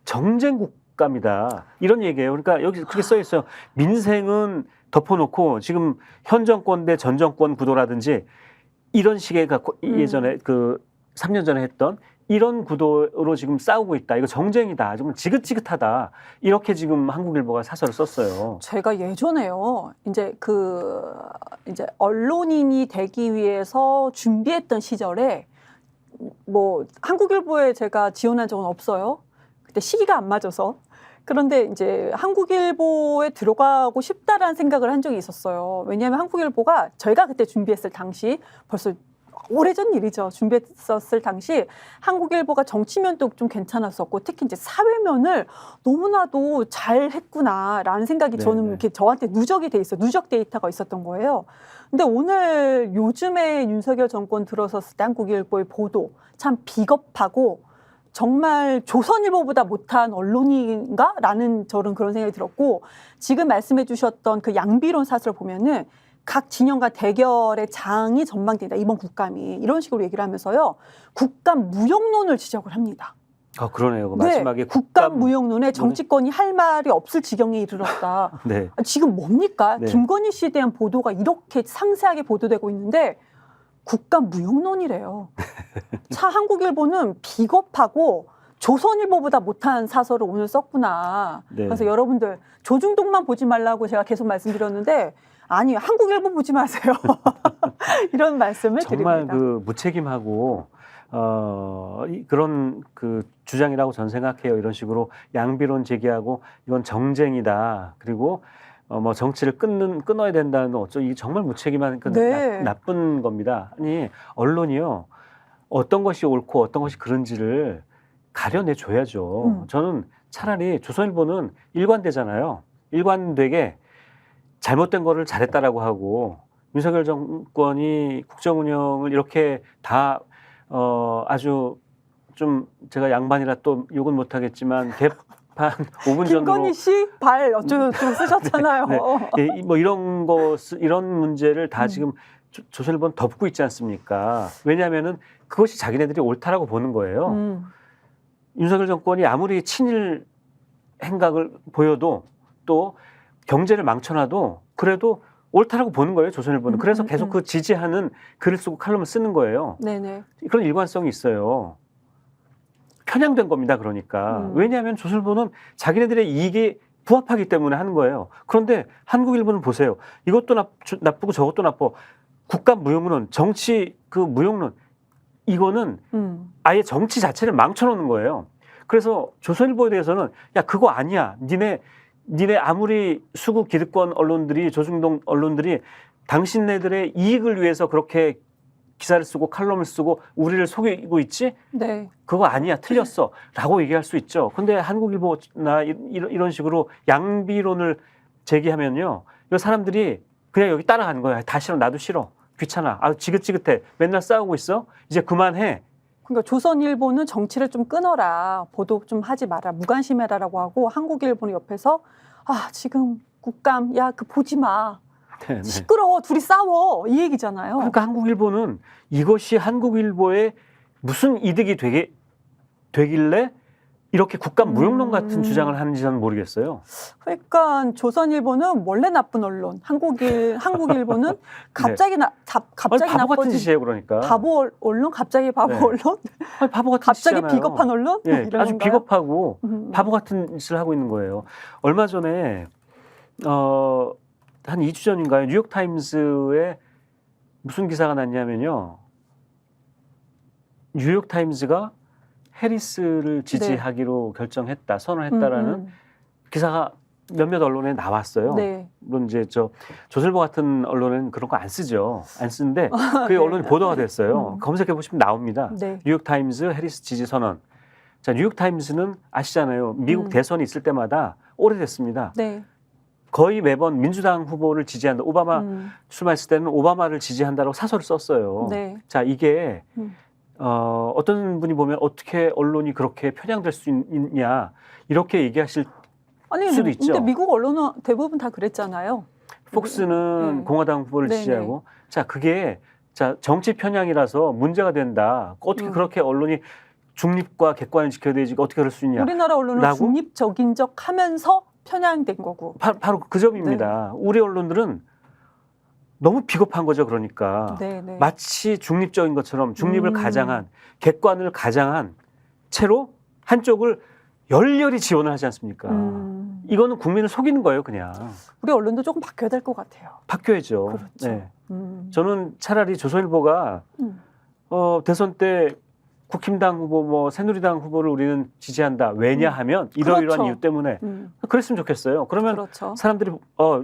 정쟁 국감이다. 이런 얘기예요. 그러니까 여기 그렇게 써 있어요. 민생은 덮어놓고 지금 현 정권 대 전 정권 구도라든지 이런 식의 예전에 그 3년 전에 했던 이런 구도로 지금 싸우고 있다. 이거 정쟁이다. 좀 지긋지긋하다. 이렇게 지금 한국일보가 사설을 썼어요. 제가 예전에요. 이제 언론인이 되기 위해서 준비했던 시절에 뭐 한국일보에 제가 지원한 적은 없어요. 그때 시기가 안 맞아서. 그런데 이제 한국일보에 들어가고 싶다라는 생각을 한 적이 있었어요. 왜냐하면 한국일보가 저희가 그때 준비했을 당시 벌써 오래전 일이죠. 준비했었을 당시 한국일보가 정치면도 좀 괜찮았었고 특히 이제 사회면을 너무나도 잘했구나라는 생각이 저는 이렇게 저한테 누적 데이터가 있었던 거예요. 근데 오늘 요즘에 윤석열 정권 들어섰을 때 한국일보의 보도 참 비겁하고 정말 조선일보보다 못한 언론인가? 라는 저는 그런 생각이 들었고 지금 말씀해 주셨던 그 양비론 사설을 보면은 각 진영과 대결의 장이 전망된다. 이번 국감이. 이런 식으로 얘기를 하면서요. 국감 무용론을 지적을 합니다. 그러네요. 네, 마지막에 국감 무용론에 정치권이 할 말이 없을 지경에 이르렀다. 네. 지금 뭡니까? 네. 김건희 씨에 대한 보도가 이렇게 상세하게 보도되고 있는데 국감 무용론이래요. 차 한국일보는 비겁하고 조선일보보다 못한 사설을 오늘 썼구나. 네. 그래서 여러분들 조중동만 보지 말라고 제가 계속 말씀드렸는데 아니 한국일보 보지 마세요. 이런 말씀을 정말 드립니다. 그 무책임하고 그런 그 주장이라고 전 생각해요. 이런 식으로 양비론 제기하고 이건 정쟁이다. 그리고 뭐 정치를 끊어야 된다는 이게 정말 무책임한 나쁜 겁니다. 아니 언론이요 어떤 것이 옳고 어떤 것이 그른지를 가려내 줘야죠. 저는 차라리 조선일보는 일관되잖아요. 일관되게 잘못된 거를 잘했다라고 하고 윤석열 정권이 국정 운영을 이렇게 다 아주 좀 제가 양반이라 또 욕은 못하겠지만 개판 5분 전으로 김건희 씨 발 어쩌고 좀 쓰셨잖아요. 네, 뭐 이런 문제를 다 지금 조선일보는 덮고 있지 않습니까? 왜냐하면은 그것이 자기네들이 옳다라고 보는 거예요. 윤석열 정권이 아무리 친일 행각을 보여도 또 경제를 망쳐놔도 그래도 옳다라고 보는 거예요, 조선일보는. 그래서 계속 그 지지하는 글을 쓰고 칼럼을 쓰는 거예요. 네네. 그런 일관성이 있어요. 편향된 겁니다, 그러니까. 왜냐하면 조선일보는 자기네들의 이익이 부합하기 때문에 하는 거예요. 그런데 한국일보는 보세요. 이것도 나쁘고 저것도 나빠. 국가무용론, 정치 그 무용론 이거는 아예 정치 자체를 망쳐놓는 거예요. 그래서 조선일보에 대해서는 야 그거 아니야. 니네 아무리 수구 기득권 언론들이 조중동 언론들이 당신네들의 이익을 위해서 그렇게 기사를 쓰고 칼럼을 쓰고 우리를 속이고 있지? 네. 그거 아니야. 틀렸어. 라고 얘기할 수 있죠. 근데 한국일보나 이런 식으로 양비론을 제기하면요. 이 사람들이 그냥 여기 따라가는 거야. 다 싫어. 나도 싫어. 귀찮아. 아, 지긋지긋해. 맨날 싸우고 있어. 이제 그만해. 그러니까 조선일보는 정치를 좀 끊어라. 보도 좀 하지 마라. 무관심해라라고 하고 한국일보는 옆에서 아, 지금 국감 야, 그 보지 마. 네네. 시끄러워. 둘이 싸워. 이 얘기잖아요. 그러니까 한국일보는 이것이 한국일보에 무슨 이득이 되길래 이렇게 국감 무용론 같은 주장을 하는지 저는 모르겠어요. 그러니까 조선일보는 원래 나쁜 언론, 한국일보는 갑자기 갑자기 바보 같은 나빠진 짓이에요, 그러니까. 바보 언론, 갑자기 바보 네. 언론, 아니, 바보 같은 갑자기 짓이잖아요. 비겁한 언론, 네, 이런 아주 건가요? 비겁하고 바보 같은 짓을 하고 있는 거예요. 얼마 전에 한 2주 전인가요? 뉴욕타임스에 무슨 기사가 났냐면요. 뉴욕타임스가 해리스를 지지하기로 결정했다, 선언했다라는 기사가 몇몇 언론에 나왔어요. 네. 물론 이제 조선일보 같은 언론은 그런 거 안 쓰죠. 안 쓰는데 그 네. 언론이 보도가 됐어요. 검색해 보시면 나옵니다. 네. 뉴욕타임스 해리스 지지 선언. 자, 뉴욕타임스는 아시잖아요. 미국 대선이 있을 때마다 오래됐습니다. 네. 거의 매번 민주당 후보를 지지한다. 오바마 출마했을 때는 오바마를 지지한다라고 사설을 썼어요. 네. 자, 이게 어떤 분이 보면 어떻게 언론이 그렇게 편향될 수 있냐 이렇게 얘기하실 수도 있죠. 근데 미국 언론은 대부분 다 그랬잖아요. 폭스는 네. 공화당 후보를 네네. 지지하고 자 그게 정치 편향이라서 문제가 된다. 어떻게 그렇게 언론이 중립과 객관을 지켜야 되지 어떻게 그럴 수 있냐. 우리나라 언론은 라고? 중립적인 척 하면서 편향된 거고. 바로 그 점입니다. 우리 언론들은 너무 비겁한 거죠. 그러니까 네. 마치 중립적인 것처럼 중립을 가장한 객관을 가장한 채로 한쪽을 열렬히 지원을 하지 않습니까? 이거는 국민을 속이는 거예요, 그냥. 우리 언론도 조금 바뀌어야 될 것 같아요. 바뀌어야죠. 그렇죠. 네. 저는 차라리 조선일보가 대선 때 국힘당 후보, 새누리당 후보를 우리는 지지한다. 왜냐하면 이러이러한 그렇죠. 이유 때문에 그랬으면 좋겠어요. 그러면 그렇죠. 사람들이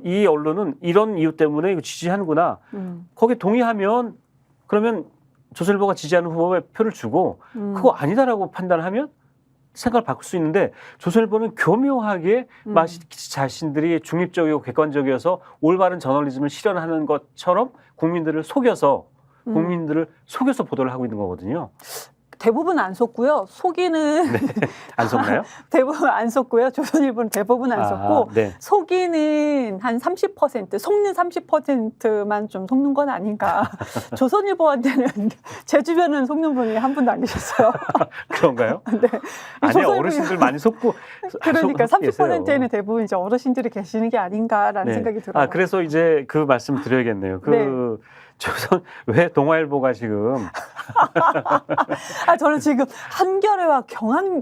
이 언론은 이런 이유 때문에 이거 지지하는구나. 거기에 동의하면 그러면 조선일보가 지지하는 후보에 표를 주고 그거 아니다라고 판단하면 생각을 바꿀 수 있는데 조선일보는 교묘하게 자신들이 중립적이고 객관적이어서 올바른 저널리즘을 실현하는 것처럼 국민들을 속여서 보도를 하고 있는 거거든요. 대부분 안 속고요. 속이는 네. 안 속나요? 대부분 안 속고요. 조선일보는 대부분 안 속고 네. 속이는 한 30%, 속는 30%만 좀 속는 건 아닌가. 조선일보한테는 제 주변은 속는 분이 한 분도 안 계셨어요. 그런가요? 네. 아니요, 어르신들 많이 속고 그러니까 30%에는 계세요. 대부분 이제 어르신들이 계시는 게 아닌가라는 생각이 들어요. 그래서 이제 그 말씀 드려야겠네요. 조선 왜 동아일보가 지금 저는 지금 한겨레와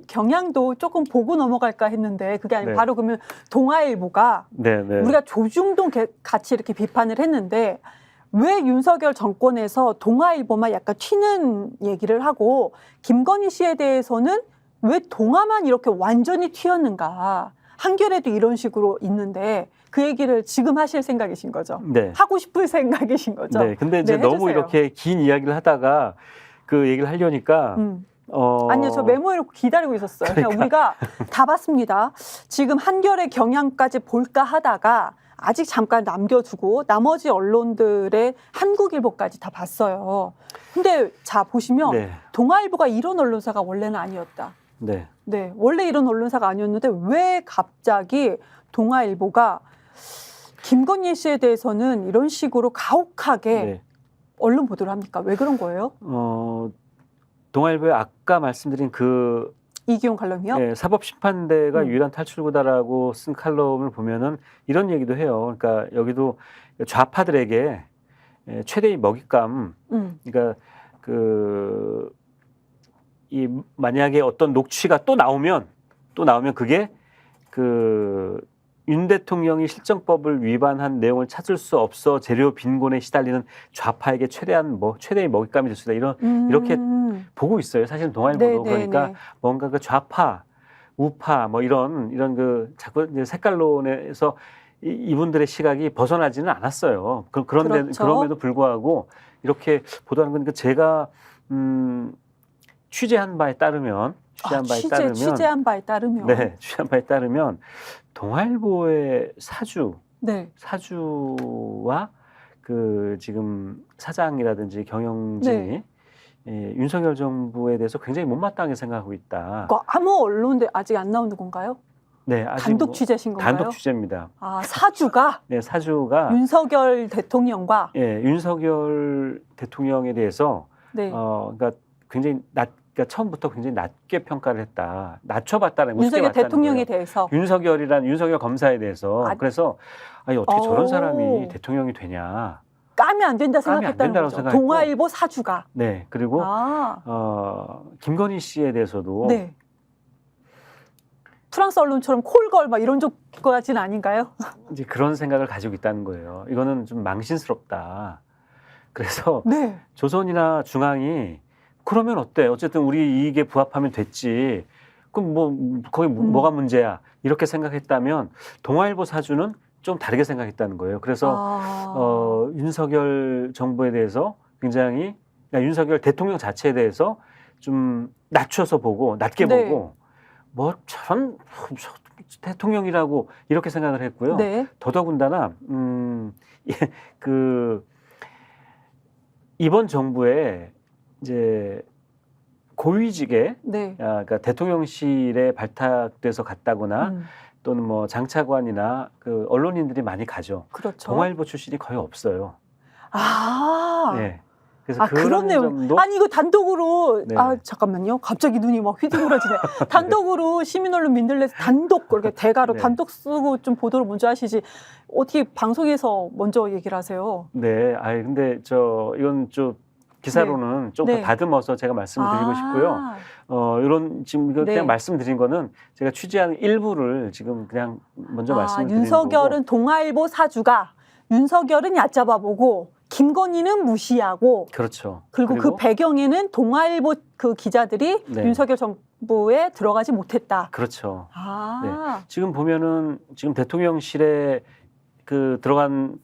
경향도 조금 보고 넘어갈까 했는데 그게 아니고 바로 그러면 동아일보가 우리가 조중동 같이 이렇게 비판을 했는데 왜 윤석열 정권에서 동아일보만 약간 튀는 얘기를 하고 김건희 씨에 대해서는 왜 동아만 이렇게 완전히 튀었는가. 한겨레도 이런 식으로 있는데 그 얘기를 지금 하실 생각이신 거죠? 네. 하고 싶을 생각이신 거죠? 네. 근데 이제 너무 이렇게 긴 이야기를 하다가 그 얘기를 하려니까 아니요, 저 메모해놓고 기다리고 있었어요. 그러니까 우리가 다 봤습니다. 지금 한겨레 경향까지 볼까 하다가 아직 잠깐 남겨두고 나머지 언론들의 한국일보까지 다 봤어요. 근데 자 보시면 동아일보가 이런 언론사가 원래는 아니었다. 네, 원래 이런 언론사가 아니었는데 왜 갑자기 동아일보가 김건희 씨에 대해서는 이런 식으로 가혹하게 언론 보도를 합니까? 왜 그런 거예요? 동아일보에 아까 말씀드린 그 이기용 칼럼이요? 사법심판대가 유일한 탈출구다라고 쓴 칼럼을 보면은 이런 얘기도 해요. 그러니까 여기도 좌파들에게 최대의 먹잇감, 그러니까 만약에 어떤 녹취가 또 나오면 그게 윤 대통령이 실정법을 위반한 내용을 찾을 수 없어 재료 빈곤에 시달리는 좌파에게 최대의 먹잇감이 될 수 있다. 이렇게 보고 있어요. 사실은 동아일보도. 그러니까 뭔가 그 좌파, 우파 뭐 이런 그 자꾸 이제 색깔론에서 이분들의 시각이 벗어나지는 않았어요. 그럼에도 불구하고 이렇게 보도하는 건 제가 취재한 바에 따르면 동아일보의 사주와 그 지금 사장이라든지 경영진이 윤석열 정부에 대해서 굉장히 못마땅하게 생각하고 있다. 아무 언론데 아직 안 나오는 건가요? 네, 아직 단독 취재신 건가요? 단독 취재입니다. 아, 사주가? 네, 사주가 윤석열 대통령과? 윤석열 대통령에 대해서 그러니까 굉장히 그러니까 처음부터 굉장히 낮게 평가를 했다. 낮춰봤다는 윤석열 대통령에 대해서. 윤석열 검사에 대해서. 그래서 어떻게 저런 사람이 대통령이 되냐. 까면 안 된다 생각했다는 거죠. 동아일보 사주가. 네. 그리고 김건희 씨에 대해서도 프랑스 언론처럼 콜걸 막 이런 쪽까지는 아닌가요? 이제 그런 생각을 가지고 있다는 거예요. 이거는 좀 망신스럽다. 그래서 조선이나 중앙이 그러면 어때? 어쨌든 우리 이익에 부합하면 됐지. 그럼 거기 뭐가 문제야? 이렇게 생각했다면 동아일보 사주는 좀 다르게 생각했다는 거예요. 그래서 윤석열 정부에 대해서 굉장히 윤석열 대통령 자체에 대해서 좀 낮춰서 보고 낮게 보고 뭐 저런 대통령이라고 이렇게 생각을 했고요. 더더군다나 그 이번 정부에 이제 고위직에 그러니까 대통령실에 발탁돼서 갔다거나 또는 뭐 장차관이나 그 언론인들이 많이 가죠. 그렇죠. 동아일보 출신이 거의 없어요. 네. 그래서 그렇네요. 아니 이거 단독으로 잠깐만요. 갑자기 눈이 막 휘둥그러지네. 단독으로 시민언론 민들레에서 단독 그렇게 대가로 단독 쓰고 좀 보도를 먼저 하시지. 어떻게 방송에서 먼저 얘기를 하세요? 네. 근데 이건 좀 기사로는 좀 더 다듬어서 제가 말씀을 드리고 싶고요. 이런 지금 그냥 말씀드린 거는 제가 취재한 일부를 지금 그냥 먼저 말씀을 드리는 거고. 윤석열은 동아일보 사주가 윤석열은 얕잡아보고 김건희는 무시하고 그렇죠. 그리고 그 배경에는 동아일보 그 기자들이 윤석열 정부에 들어가지 못했다. 그렇죠. 지금 보면은 지금 대통령실에 그 들어간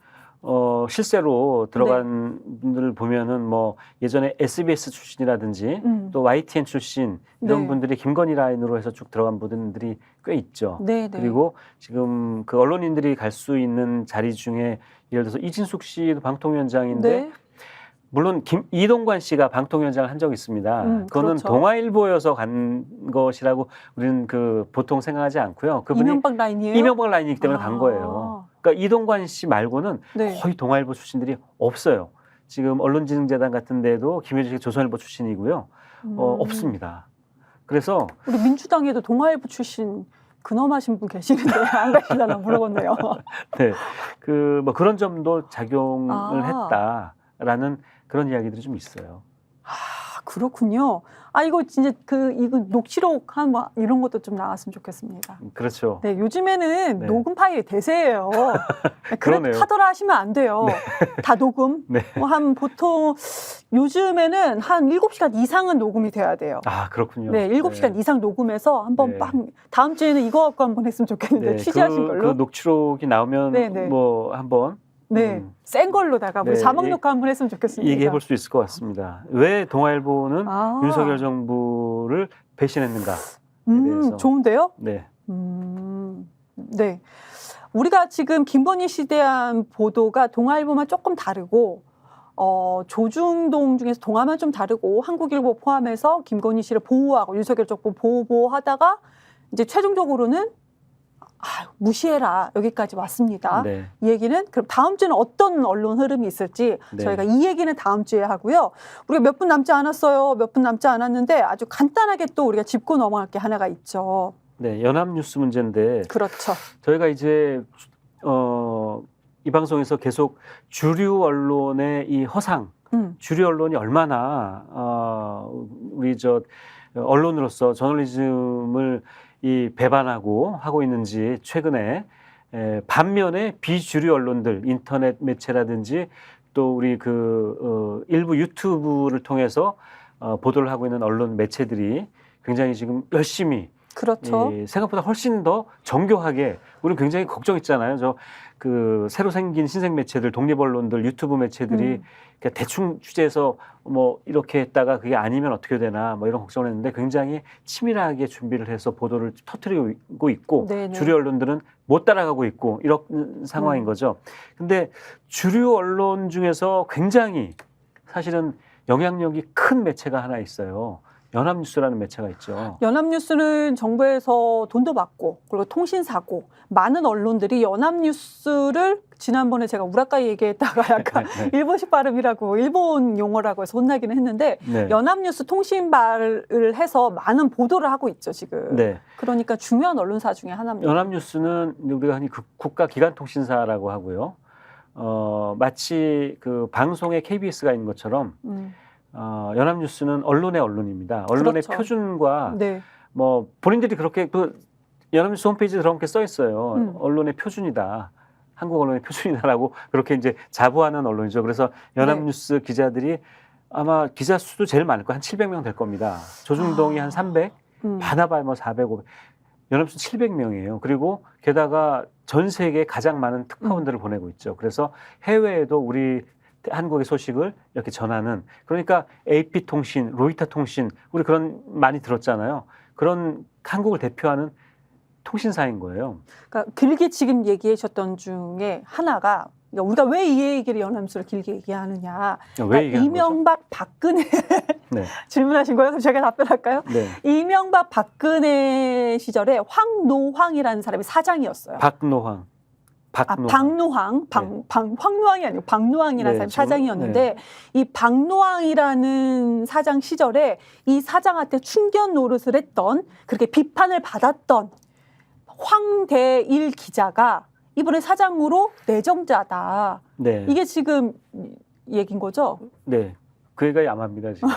실세로 들어간 분들을 보면은 뭐 예전에 SBS 출신이라든지 또 YTN 출신 이런 분들이 김건희 라인으로 해서 쭉 들어간 분들이 꽤 있죠. 그리고 지금 그 언론인들이 갈 수 있는 자리 중에 예를 들어서 이진숙 씨도 방통위원장인데 물론 이동관 씨가 방통위원장을 한 적이 있습니다. 그거는 동아일보여서 간 것이라고 우리는 그 보통 생각하지 않고요. 그분이 이명박 라인이에요? 이명박 라인이기 때문에 간 거예요. 그러니까 이동관 씨 말고는 거의 동아일보 출신들이 없어요. 지금 언론진흥재단 같은 데도 김효진 씨가 조선일보 출신이고요. 없습니다. 그래서 우리 민주당에도 동아일보 출신 근엄하신 분 계시는데 안 가시려나 물어봤네요. 네, 뭐 그런 점도 작용을 했다라는 그런 이야기들이 좀 있어요. 그렇군요. 이거 진짜 이거 녹취록 이런 것도 좀 나왔으면 좋겠습니다. 그렇죠. 네, 요즘에는 녹음 파일이 대세예요. 그러네요. 하더라 하시면 안 돼요. 다 녹음. 보통 요즘에는 한 7시간 이상은 녹음이 돼야 돼요. 그렇군요. 네, 7시간 이상 녹음해서 한번 다음 주에는 이거 갖고 한번 했으면 좋겠는데 취재하신 걸로. 그 녹취록이 나오면 뭐 한번 센 걸로다가 우리 자막 녹화 한번 했으면 좋겠습니다. 얘기해 볼 수 있을 것 같습니다. 왜 동아일보는 윤석열 정부를 배신했는가? 대해서. 좋은데요? 네. 네. 우리가 지금 김건희 씨에 대한 보도가 동아일보만 조금 다르고 조중동 중에서 동아만 좀 다르고 한국일보 포함해서 김건희 씨를 보호하고 윤석열 정부 보호하다가 이제 최종적으로는 무시해라 여기까지 왔습니다. 이 얘기는 그럼 다음 주는 어떤 언론 흐름이 있을지 저희가 이 얘기는 다음 주에 하고요. 우리가 몇 분 남지 않았어요. 몇 분 남지 않았는데 아주 간단하게 또 우리가 짚고 넘어갈 게 하나가 있죠. 네, 연합뉴스 문제인데. 그렇죠. 저희가 이제 이 방송에서 계속 주류 언론의 이 허상, 주류 언론이 얼마나 우리 언론으로서 저널리즘을 배반하고 하고 있는지 최근에 반면에 비주류 언론들, 인터넷 매체라든지 또 우리 일부 유튜브를 통해서 보도를 하고 있는 언론 매체들이 굉장히 지금 열심히 그렇죠. 생각보다 훨씬 더 정교하게 우리는 굉장히 걱정했잖아요. 새로 생긴 신생 매체들, 독립 언론들, 유튜브 매체들이 그냥 대충 취재해서 뭐 이렇게 했다가 그게 아니면 어떻게 되나 뭐 이런 걱정을 했는데 굉장히 치밀하게 준비를 해서 보도를 터뜨리고 있고 네네. 주류 언론들은 못 따라가고 있고 이런 상황인 거죠. 근데 주류 언론 중에서 굉장히 사실은 영향력이 큰 매체가 하나 있어요. 연합뉴스라는 매체가 있죠. 연합뉴스는 정부에서 돈도 받고 그리고 통신사고 많은 언론들이 연합뉴스를 지난번에 제가 우라카이 얘기했다가 약간 일본식 발음이라고 일본 용어라고 해서 혼나기는 했는데 네. 연합뉴스 통신발을 해서 많은 보도를 하고 있죠 지금. 네. 그러니까 중요한 언론사 중에 하나입니다. 연합뉴스는 우리가 흔히 국가기관통신사라고 하고요. 마치 그 방송에 KBS가 있는 것처럼 연합뉴스는 언론의 언론입니다. 언론의 그렇죠. 표준과 네. 뭐 본인들이 그렇게 연합뉴스 홈페이지에 그렇게 써 있어요. 언론의 표준이다. 한국 언론의 표준이다라고 그렇게 이제 자부하는 언론이죠. 그래서 연합뉴스 기자들이 아마 기자 수도 제일 많을 거예요. 한 700명 될 겁니다. 조중동이 한 300, 바나바에 뭐 400, 500. 연합뉴스 700명이에요. 그리고 게다가 전 세계에 가장 많은 특파원들을 보내고 있죠. 그래서 해외에도 우리 한국의 소식을 이렇게 전하는, 그러니까 AP통신, 로이터통신, 우리 그런 많이 들었잖아요. 그런 한국을 대표하는 통신사인 거예요. 그러니까 길게 지금 얘기하셨던 중에 하나가 우리가 왜 이 얘기를 연합뉴스를 길게 얘기하느냐. 그러니까 이명박, 박근혜 네. 질문하신 거예요? 그럼 제가 답변할까요? 네. 이명박, 박근혜 시절에 황노황이라는 사람이 사장이었어요. 박노황. 황노황이 아니고 박노황이라는 사람이 사장이었는데 이 박노황이라는 사장 시절에 이 사장한테 충견 노릇을 했던, 그렇게 비판을 받았던 황대일 기자가 이번에 사장으로 내정자다. 네. 이게 지금 얘긴 거죠? 네. 그 애가 야마입니다, 지금.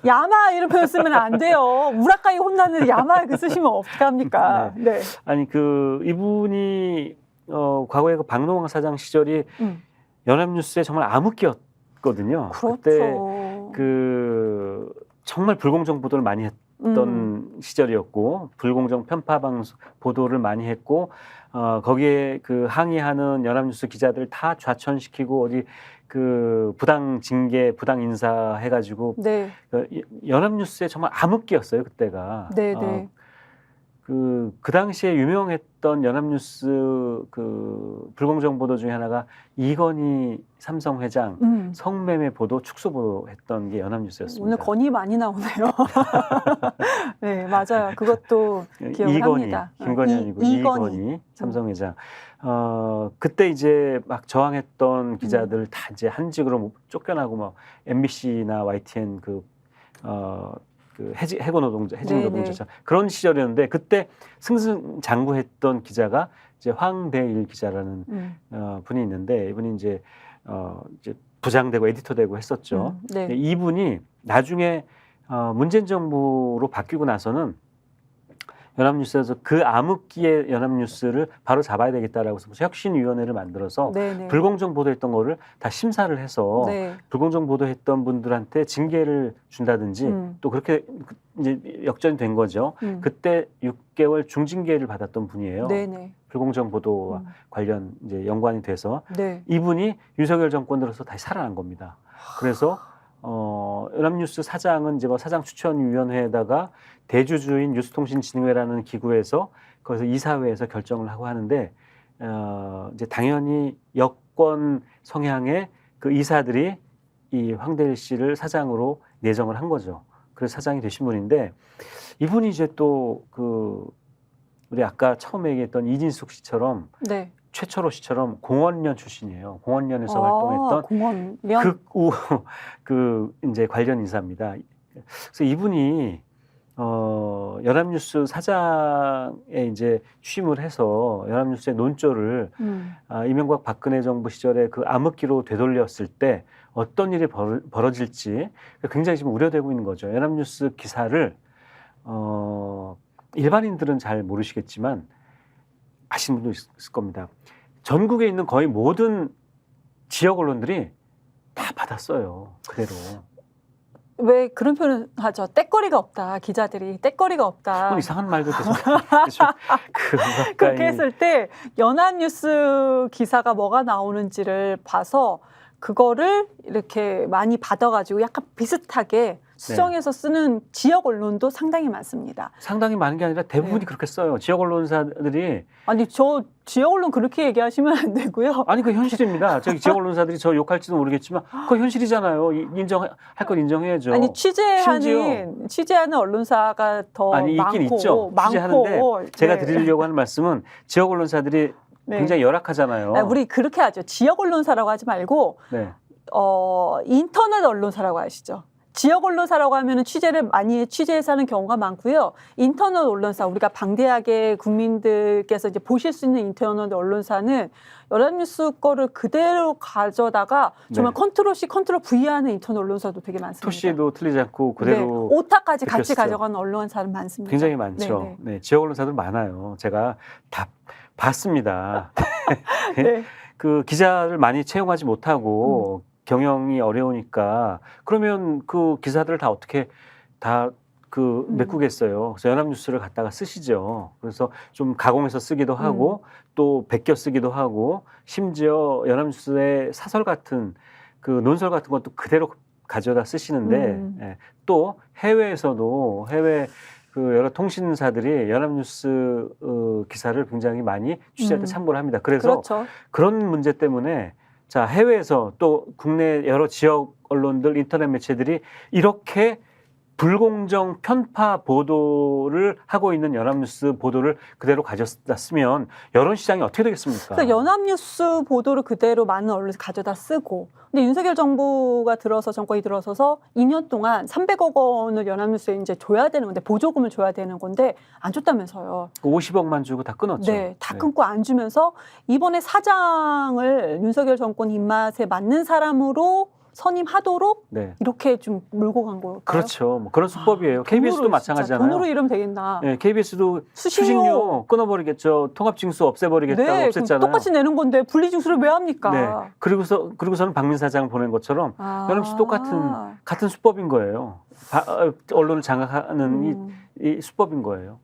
야마 이런 표현 쓰면 안 돼요. 우라카이 혼나는 야마 그 쓰시면 어떡합니까? 네. 아니, 이분이 과거에 그 박노황 사장 시절이 연합뉴스에 정말 암흑기였거든요. 그렇죠. 그때 정말 불공정 보도를 많이 했던 시절이었고, 불공정 편파 방송 보도를 많이 했고, 거기에 항의하는 연합뉴스 기자들 다 좌천시키고 어디 부당 징계, 부당 인사 해가지고 네. 연합뉴스에 정말 암흑기였어요, 그때가. 네네. 그 당시에 유명했던 연합뉴스 불공정 보도 중에 하나가 이건희 삼성 회장 성매매 보도, 축소 보도했던 게 연합뉴스였습니다. 오늘 건이 많이 나오네요. 네, 맞아요. 그것도 기억을 합니다. 김건희 아니고 이건희 삼성 회장. 그때 이제 막 저항했던 기자들 다 이제 한직으로 쫓겨나고 뭐 MBC나 YTN 해고 노동자, 해직 노동자 그런 시절이었는데, 그때 승승장구했던 기자가 이제 황대일 기자라는 분이 있는데, 이분이 이제 부장되고 에디터되고 했었죠. 네. 이분이 나중에 문재인 정부로 바뀌고 나서는 연합뉴스에서 그 암흑기의 연합뉴스를 바로 잡아야 되겠다라고 해서 혁신위원회를 만들어서 네네. 불공정 보도했던 거를 다 심사를 해서 불공정 보도했던 분들한테 징계를 준다든지 또 그렇게 이제 역전이 된 거죠. 그때 6개월 중징계를 받았던 분이에요. 네네. 불공정 보도와 관련 이제 연관이 돼서 이분이 윤석열 정권 들어서 다시 살아난 겁니다. 그래서 연합뉴스 사장은 이제 사장 추천위원회에다가 대주주인 뉴스통신진흥회라는 기구에서 거기서 이사회에서 결정을 하고 하는데, 이제 당연히 여권 성향의 그 이사들이 이 황대일 씨를 사장으로 내정을 한 거죠. 그래서 사장이 되신 분인데, 이분이 이제 또 우리 아까 처음에 얘기했던 이진숙 씨처럼 최철호 씨처럼 공원련 출신이에요. 공원련에서 활동했던 공원련? 이제 관련 인사입니다. 그래서 이분이 연합뉴스 사장에 이제 취임을 해서 연합뉴스의 논조를 이명박 박근혜 정부 시절에 그 암흑기로 되돌렸을 때 어떤 일이 벌어질지 굉장히 지금 우려되고 있는 거죠. 연합뉴스 기사를 일반인들은 잘 모르시겠지만 아시는 분도 있을 겁니다. 전국에 있는 거의 모든 지역 언론들이 다 받았어요. 그대로. 왜 그런 표현을 하죠? 떼거리가 없다. 기자들이 떼거리가 없다. 이상한 말도 계속. 그렇게 했을 때 연합뉴스 기사가 뭐가 나오는지를 봐서 그거를 이렇게 많이 받아가지고 약간 비슷하게 수정해서 쓰는 지역 언론도 상당히 많습니다. 상당히 많은 게 아니라 대부분이 그렇게 써요. 지역 언론사들이. 아니 저 지역 언론 그렇게 얘기하시면 안 되고요. 아니 그 현실입니다. 저기 지역 언론사들이 저 욕할지도 모르겠지만 그 현실이잖아요. 인정할 건 인정해야죠. 아니 취재하는 언론사가 더 아니 많고 있긴 있죠. 취재하는데 제가 드리려고 하는 말씀은 지역 언론사들이 굉장히 열악하잖아요. 우리 그렇게 하죠. 지역 언론사라고 하지 말고 인터넷 언론사라고 하시죠. 지역 언론사라고 하면은 취재를 많이 취재해서 하는 경우가 많고요. 인터넷 언론사, 우리가 방대하게 국민들께서 이제 보실 수 있는 인터넷 언론사는 연합뉴스 거를 그대로 가져다가 정말 컨트롤 C, 컨트롤 V 하는 인터넷 언론사도 되게 많습니다. 토시도 틀리지 않고 그대로 오타까지 같이 가져가는 언론사는 많습니다. 굉장히 많죠. 네, 지역 언론사들 많아요. 제가 다 봤습니다. 그 기자를 많이 채용하지 못하고 경영이 어려우니까 그러면 그 기사들을 다 어떻게 다 메꾸겠어요. 그래서 연합뉴스를 갖다가 쓰시죠. 그래서 좀 가공해서 쓰기도 하고 또 베껴 쓰기도 하고 심지어 연합뉴스의 사설 같은 그 논설 같은 것도 그대로 가져다 쓰시는데 또 해외에서도 해외 그 여러 통신사들이 연합뉴스 기사를 굉장히 많이 취재할 때 참고를 합니다. 그래서 그런 문제 때문에 자, 해외에서 또 국내 여러 지역 언론들, 인터넷 매체들이 이렇게 불공정 편파 보도를 하고 있는 연합뉴스 보도를 그대로 가져다 쓰면 여론 시장이 어떻게 되겠습니까? 그러니까 연합뉴스 보도를 그대로 많은 언론에서 가져다 쓰고, 근데 윤석열 정부가 정권이 들어서서 2년 동안 300억 원을 연합뉴스에 이제 줘야 되는 건데, 보조금을 줘야 되는 건데 안 줬다면서요. 50억만 주고 다 끊었죠. 네, 다 끊고 안 주면서 이번에 사장을 윤석열 정권 입맛에 맞는 사람으로 선임하도록 이렇게 좀 몰고 간 걸까요? 그렇죠. 뭐 그런 수법이에요. KBS도 마찬가지잖아요. 돈으로 이러면 되겠나. 네, KBS도 수신료 끊어버리겠죠. 통합징수 없애버리겠다고 없앴잖아요. 똑같이 내는 건데 분리징수를 왜 합니까? 네. 그리고서는 박민 사장 보낸 것처럼 연합뉴스 같은 수법인 거예요. 언론을 장악하는 이 수법인 거예요.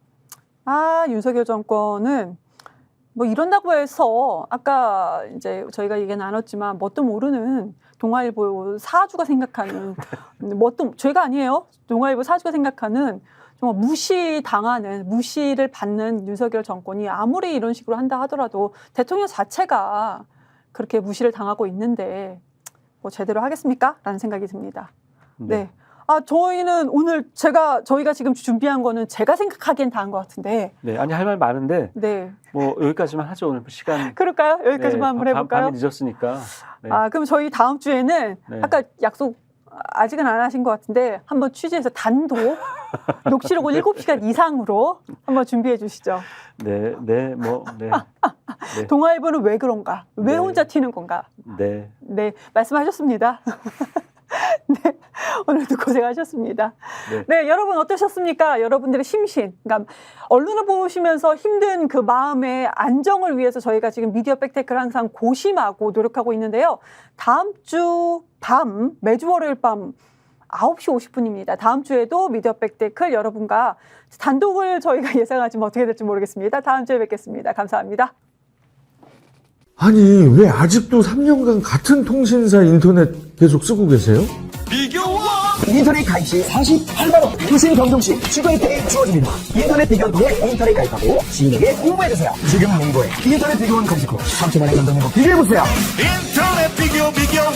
윤석열 정권은 뭐 이런다고 해서 아까 이제 저희가 얘기 나눴지만 뭣도 모르는 동아일보 사주가 생각하는 죄가 아니에요. 동아일보 사주가 생각하는 정말 무시를 받는 윤석열 정권이 아무리 이런 식으로 한다 하더라도 대통령 자체가 그렇게 무시를 당하고 있는데 뭐 제대로 하겠습니까? 라는 생각이 듭니다. 네. 저희는 오늘 저희가 지금 준비한 거는 제가 생각하기엔 다 한 것 같은데. 네, 아니 할 말 많은데. 뭐 여기까지만 하죠. 오늘 시간. 그럴까요? 여기까지만 한번 해볼까요? 밤이 늦었으니까. 그럼 저희 다음 주에는 아까 약속 아직은 안 하신 것 같은데 한번 취재해서 단독 녹취록을 7시간 이상으로 한번 준비해 주시죠. 네. 동아일보는 왜 그런가? 왜 혼자 튀는 건가? 네, 말씀하셨습니다. 네, 오늘도 고생하셨습니다. 네, 여러분 어떠셨습니까? 여러분들의 심신, 그러니까 언론을 보시면서 힘든 그 마음의 안정을 위해서 저희가 지금 미디어 백테크를 항상 고심하고 노력하고 있는데요. 다음 주 밤, 매주 월요일 밤 9시 50분입니다. 다음 주에도 미디어 백테크 여러분과 단독을 저희가 예상하지만 어떻게 될지 모르겠습니다. 다음 주에 뵙겠습니다. 감사합니다. 아니 왜 아직도 3년간 같은 통신사 인터넷 계속 쓰고 계세요? 인터넷 가입 시 48만원 무슨 경동시 추가 혜택이 주어집니다. 인터넷 비교원 통해 인터넷 가입하고 시민에게 홍보해주세요. 지금 문고에 인터넷 비교원 검색 후 3초만에 경동 행복 비교해보세요. 인터넷 비교원.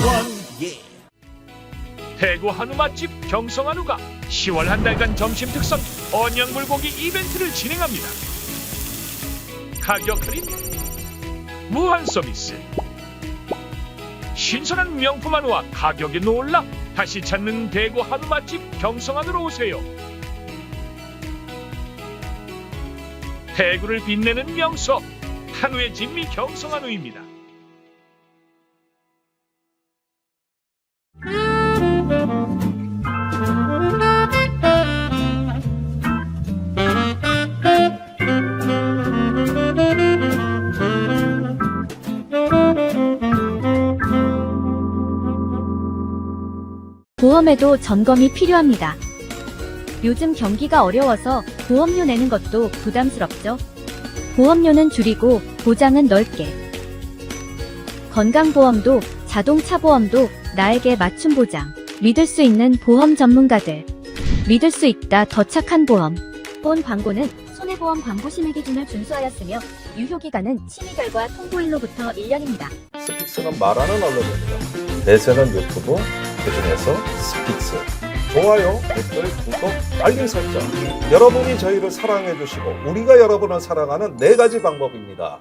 대구 한우 맛집 경성한우가 10월 한 달간 점심 특선 언양불고기 이벤트를 진행합니다. 가격 할인, 무한 서비스, 신선한 명품 한우와 가격에 놀라 다시 찾는 대구 한우 맛집 경성한우로 오세요. 대구를 빛내는 명소 한우의 진미 경성한우입니다. 보험에도 점검이 필요합니다. 요즘 경기가 어려워서 보험료 내는 것도 부담스럽죠. 보험료는 줄이고 보장은 넓게. 건강보험도 자동차 보험도 나에게 맞춤 보장. 믿을 수 있는 보험 전문가들. 믿을 수 있다 더 착한 보험. 본 광고는 손해보험 광고 심의 기준을 준수하였으며 유효기간은 심의 결과 통보일로부터 1년입니다. 스픽스는 말하는 언론입니다. 대세는 유튜브, 그중에서 스픽스. 좋아요, 댓글, 구독, 알림 설정. 여러분이 저희를 사랑해 주시고 우리가 여러분을 사랑하는 4가지 방법입니다.